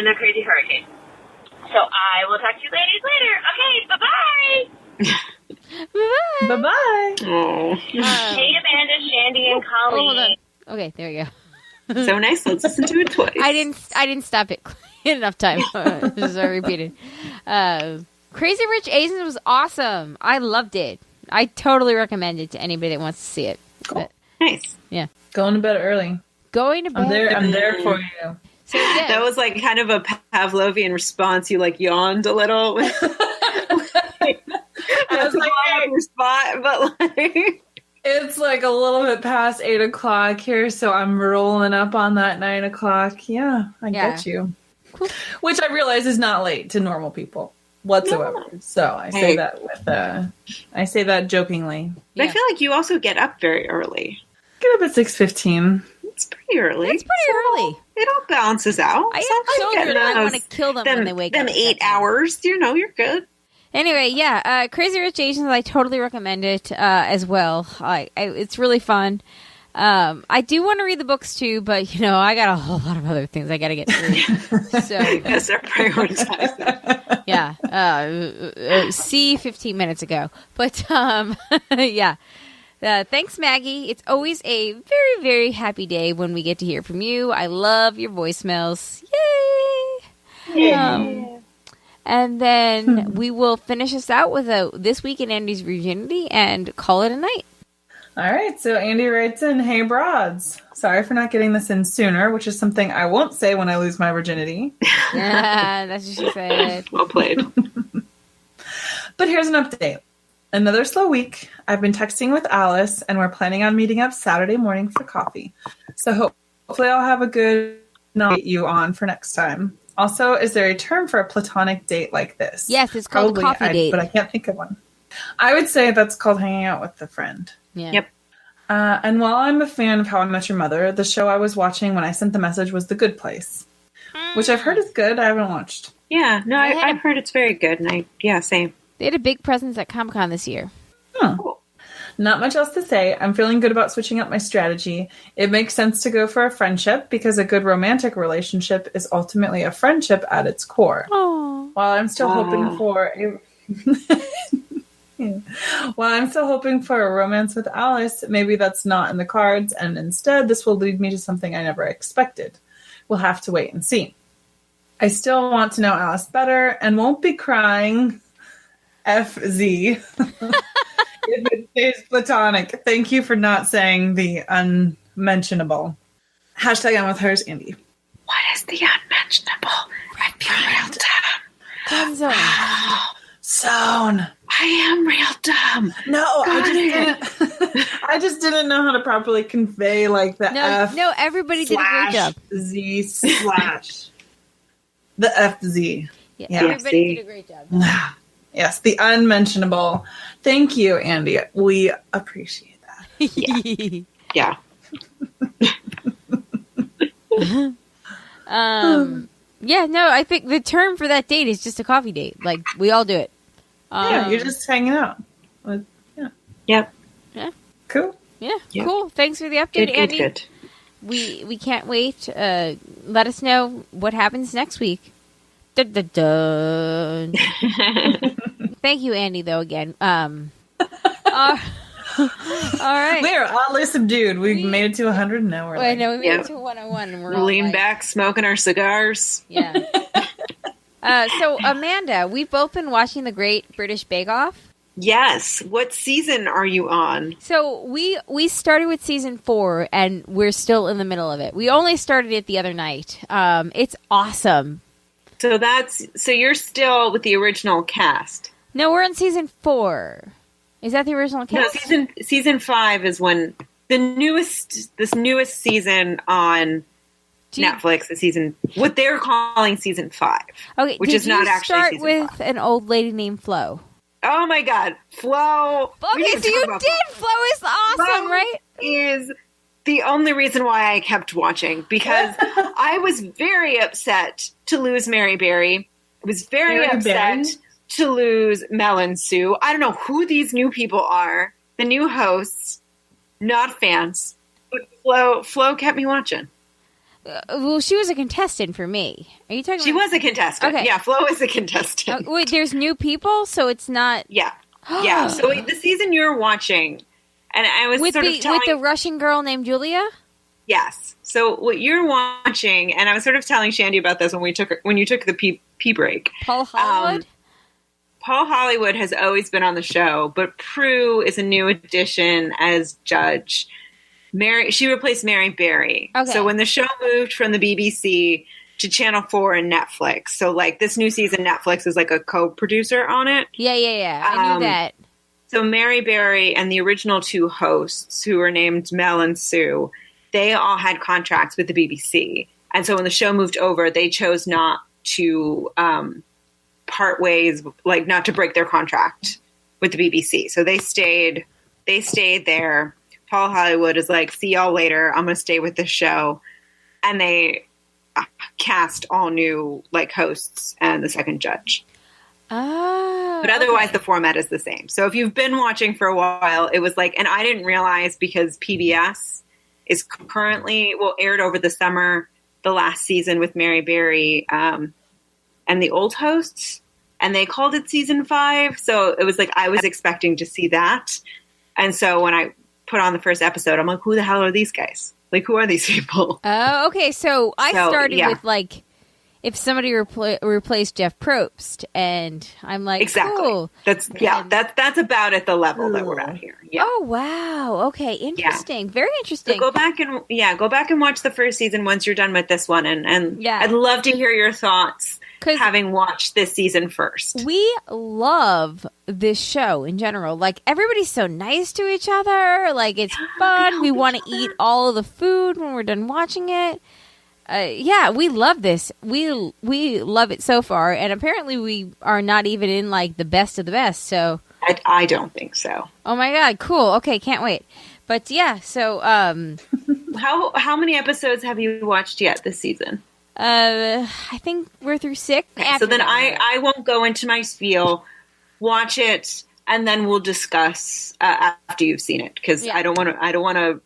the crazy hurricane. So, I will talk to you ladies later. Okay, bye-bye! Bye-bye. Oh. Hey, Amanda, Shandy, and Colleen. Hold on. Okay, there you go. So nice. Let's listen to it twice. I didn't stop it enough time. So I repeated. Crazy Rich Asians was awesome. I loved it. I totally recommend it to anybody that wants to see it. Cool. Nice. Yeah. Going to bed early. Going to bed. I'm there for you. So, yeah. That was like kind of a Pavlovian response. You like yawned a little. I was like, hey. Your spot, but like. It's like a little bit past 8 o'clock here, so I'm rolling up on that 9 o'clock. Yeah, I get you. Cool. Which I realize is not late to normal people whatsoever. No. So I say that jokingly. But I feel like you also get up very early. Get up at 6:15. It's pretty early. It's pretty early. It all balances out. I have children. I want to kill them when they wake up. Them 8 hours, you're good. Anyway, yeah, Crazy Rich Asians, I totally recommend it as well. It's really fun. I do want to read the books too, but I got a whole lot of other things I got to get through. So yes, they're prioritized. Yeah, see 15 minutes ago, but yeah. Thanks, Maggie. It's always a very, very happy day when we get to hear from you. I love your voicemails. Yay! And then we will finish us out with This Week in Andy's Virginity and call it a night. All right. So Andy writes in, "Hey, broads. Sorry for not getting this in sooner," which is something I won't say when I lose my virginity. Yeah, that's what she said. Well played. But here's an update. Another slow week. I've been texting with Alice, and we're planning on meeting up Saturday morning for coffee. So hopefully I'll have a good night you on for next time. Also, is there a term for a platonic date like this? Yes, it's called coffee date. But I can't think of one. I would say that's called hanging out with a friend. Yeah. Yep. And while I'm a fan of How I Met Your Mother, the show I was watching when I sent the message was The Good Place, which I've heard is good. I haven't watched. Yeah, no, I've heard it's very good. And same. They had a big presence at Comic-Con this year. Cool. Not much else to say. I'm feeling good about switching up my strategy. It makes sense to go for a friendship because a good romantic relationship is ultimately a friendship at its core. Aww. While I'm still hoping for While I'm still hoping for a romance with Alice, maybe that's not in the cards, and instead this will lead me to something I never expected. We'll have to wait and see. I still want to know Alice better and won't be crying. FZ. If it stays platonic. Thank you for not saying the unmentionable. Hashtag I'm with hers, Andy. What is the unmentionable? I feel real dumb. Zone. I am real dumb. No, I just didn't know how to properly convey like the F. No, everybody did a great job. Z slash the FZ. Yeah, everybody did a great job. Yes, the unmentionable. Thank you, Andy. We appreciate that. Yeah. Yeah, no, I think the term for that date is just a coffee date. Like, we all do it. You're just hanging out. Yep. Yeah. Cool. Yeah, cool. Thanks for the update, Andy. Good. We can't wait. Let us know what happens next week. Dun, dun, dun. Thank you, Andy, though, again. All right. We're oddly subdued. We made it to 100 and now we're I know, we made it to 101. And we're all lean back, smoking our cigars. Yeah. So, Amanda, we've both been watching The Great British Bake Off. Yes. What season are you on? So, we started with season 4, and we're still in the middle of it. We only started it the other night. It's awesome. So you're still with the original cast. No, we're in season 4. Is that the original No, cast? season 5 is when this newest season on Netflix is what they're calling season 5. Okay, which is not actually start season with 5. an old lady named Flo? Oh my God, Flo! Okay, so you did. Flo is awesome, Flo right? Is the only reason why I kept watching, because I was very upset to lose Mary Berry. I was very upset to lose Mel and Sue. I don't know who these new people are. The new hosts, not fans, but Flo kept me watching. Well, she was a contestant for me. Are you talking? She was a contestant. Okay. Yeah, Flo is a contestant. Wait, there's new people, so it's not. Yeah, yeah. So the season you're watching, and I was with sort of telling with the Russian girl named Julia. Yes. So what you're watching, and I was sort of telling Shandy about this when you took the pee break. Paul Hollywood. Paul Hollywood has always been on the show, but Prue is a new addition as judge. She replaced Mary Berry. Okay. So when the show moved from the BBC to Channel 4 and Netflix, so like this new season, Netflix is like a co-producer on it. Yeah. I knew that. So Mary Berry and the original 2 hosts, who were named Mel and Sue, they all had contracts with the BBC. And so when the show moved over, they chose not to part ways, like not to break their contract with the BBC. So they stayed there. Paul Hollywood is like, see y'all later. I'm going to stay with the show. And they cast all new like hosts and the second judge. Oh. But otherwise the format is the same. So if you've been watching for a while, it was like, and I didn't realize because PBS is currently, aired over the summer, the last season with Mary Berry and the old hosts, and they called it season 5. So it was like, I was expecting to see that. And so when I put on the first episode, I'm like, who the hell are these guys? Like, who are these people? Oh, okay. So I started with like, if somebody replaced Jeff Probst, and I'm like, exactly. Cool. That's about at the level that we're at here. Yeah. Oh wow. Okay. Interesting. Yeah. Very interesting. So go back and watch the first season once you're done with this one, and I'd love to hear your thoughts. Having watched this season first. We love this show in general. Like, everybody's so nice to each other. Like, it's fun. We want to eat all of the food when we're done watching it. We love this. We love it so far. And apparently we are not even in, like, the best of the best. So I don't think so. Oh, my God. Cool. Okay, can't wait. But, yeah, so... How many episodes have you watched yet this season? I think we're through 6. Okay, so then I won't go into my spiel. Watch it, and then we'll discuss after you've seen it, because I don't want to.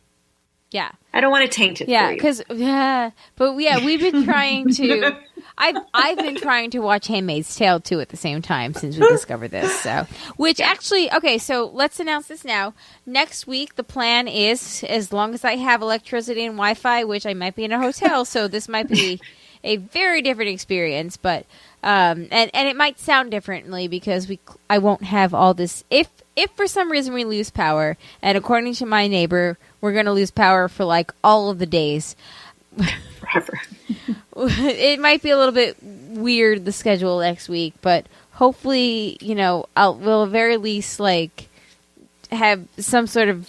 Yeah, I don't want to taint it. Yeah, because we've been trying to. I've been trying to watch Handmaid's Tale too at the same time since we discovered this. So, so let's announce this now. Next week, the plan is, as long as I have electricity and Wi-Fi, which I might be in a hotel, so this might be a very different experience, but and it might sound differently because I won't have all this. If for some reason we lose power, and according to my neighbor, we're going to lose power for like all of the days. Forever. It might be a little bit weird, the schedule next week, but hopefully, we'll at very least like have some sort of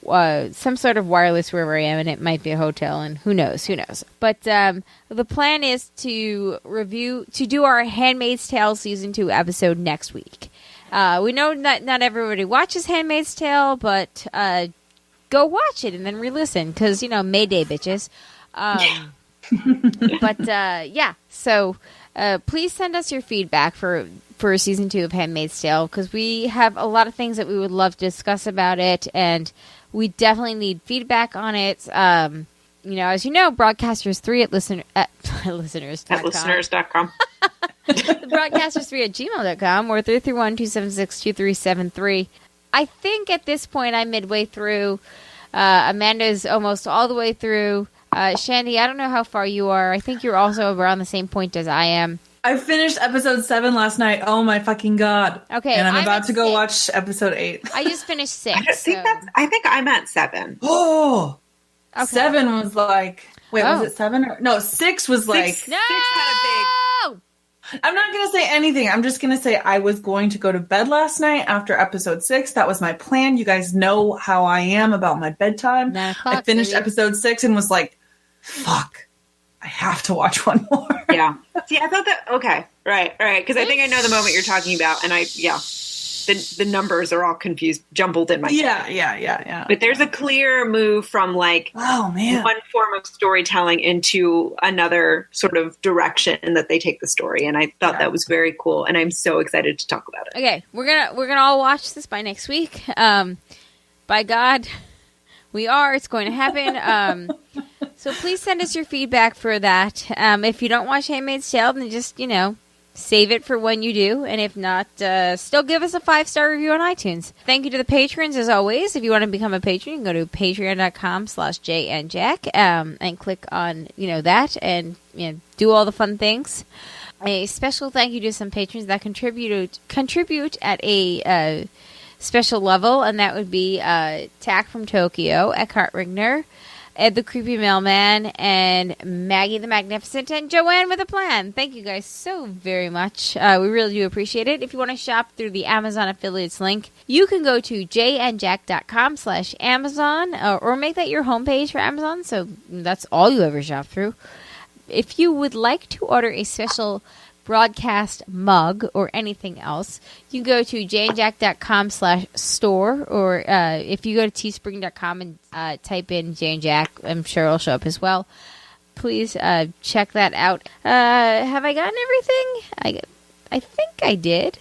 wireless wherever I am, and it might be a hotel, and who knows. But the plan is to do our Handmaid's Tale season 2 episode next week. We know not everybody watches Handmaid's Tale, but go watch it and then re-listen, because Mayday, bitches. So please send us your feedback for season 2 of Handmaid's Tale, because we have a lot of things that we would love to discuss about it, and we definitely need feedback on it. As you know, Broadcasters 3 at listeners.com. Broadcasters3 at gmail.com, or 331-276-2373. I think at this point I'm midway through. Amanda's almost all the way through. Shandy, I don't know how far you are. I think you're also around the same point as I am. I finished episode 7 last night. Oh my fucking God. Okay. And I'm about to go watch episode 8. I just finished 6. I think I'm at 7. Oh! Okay. 7 was like... Wait, was it 7? No, 6 was like... No! I'm not going to say anything. I'm just going to say I was going to go to bed last night after episode 6. That was my plan. You guys know how I am about my bedtime. 9 o'clock, I finished baby. episode 6 and was like, fuck, I have to watch one more. Yeah. See, I thought that, okay. Right. Because I think I know the moment you're talking about. And the numbers are all confused, jumbled in my head. Yeah. But there's a clear move from like Oh, man. one form of storytelling into another sort of direction that they take the story. And I thought that was very cool. And I'm so excited to talk about it. Okay, we're gonna all watch this by next week. By God, we are. It's going to happen. So please send us your feedback for that. If you don't watch Handmaid's Tale, then just save it for when you do. And if not, still give us a 5-star review on iTunes. Thank you to the patrons, as always. If you want to become a patron, you can go to patreon.com/JandJack and click on, that and do all the fun things. A special thank you to some patrons that contribute at a special level, and that would be Tack from Tokyo, Eckhart Rigner, Ed the Creepy Mailman, and Maggie the Magnificent, and Joanne with a Plan. Thank you guys so very much. We really do appreciate it. If you want to shop through the Amazon affiliates link, you can go to jandjack.com/Amazon or make that your homepage for Amazon, so that's all you ever shop through. If you would like to order a special broadcast mug or anything else, you can go to jandjack.com/store, or if you go to teespring.com and type in Jack, I'm sure it'll show up as well. Please check that out. Have I gotten everything? I think I did.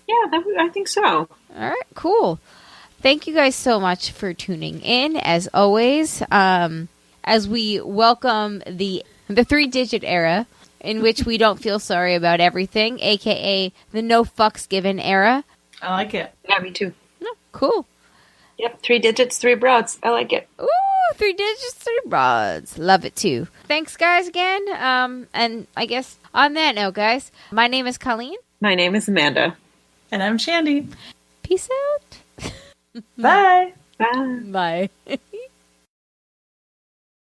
Yeah, I think so. All right, cool. Thank you guys so much for tuning in, as always, as we welcome the 3-digit era, in which we don't feel sorry about everything, a.k.a. the no fucks given era. I like it. Yeah, me too. Oh, cool. Yep, 3 digits, 3 broads. I like it. Ooh, 3 digits, 3 broads. Love it, too. Thanks, guys, again. And I guess on that note, guys, my name is Colleen. My name is Amanda. And I'm Shandy. Peace out. Bye. Bye. Bye.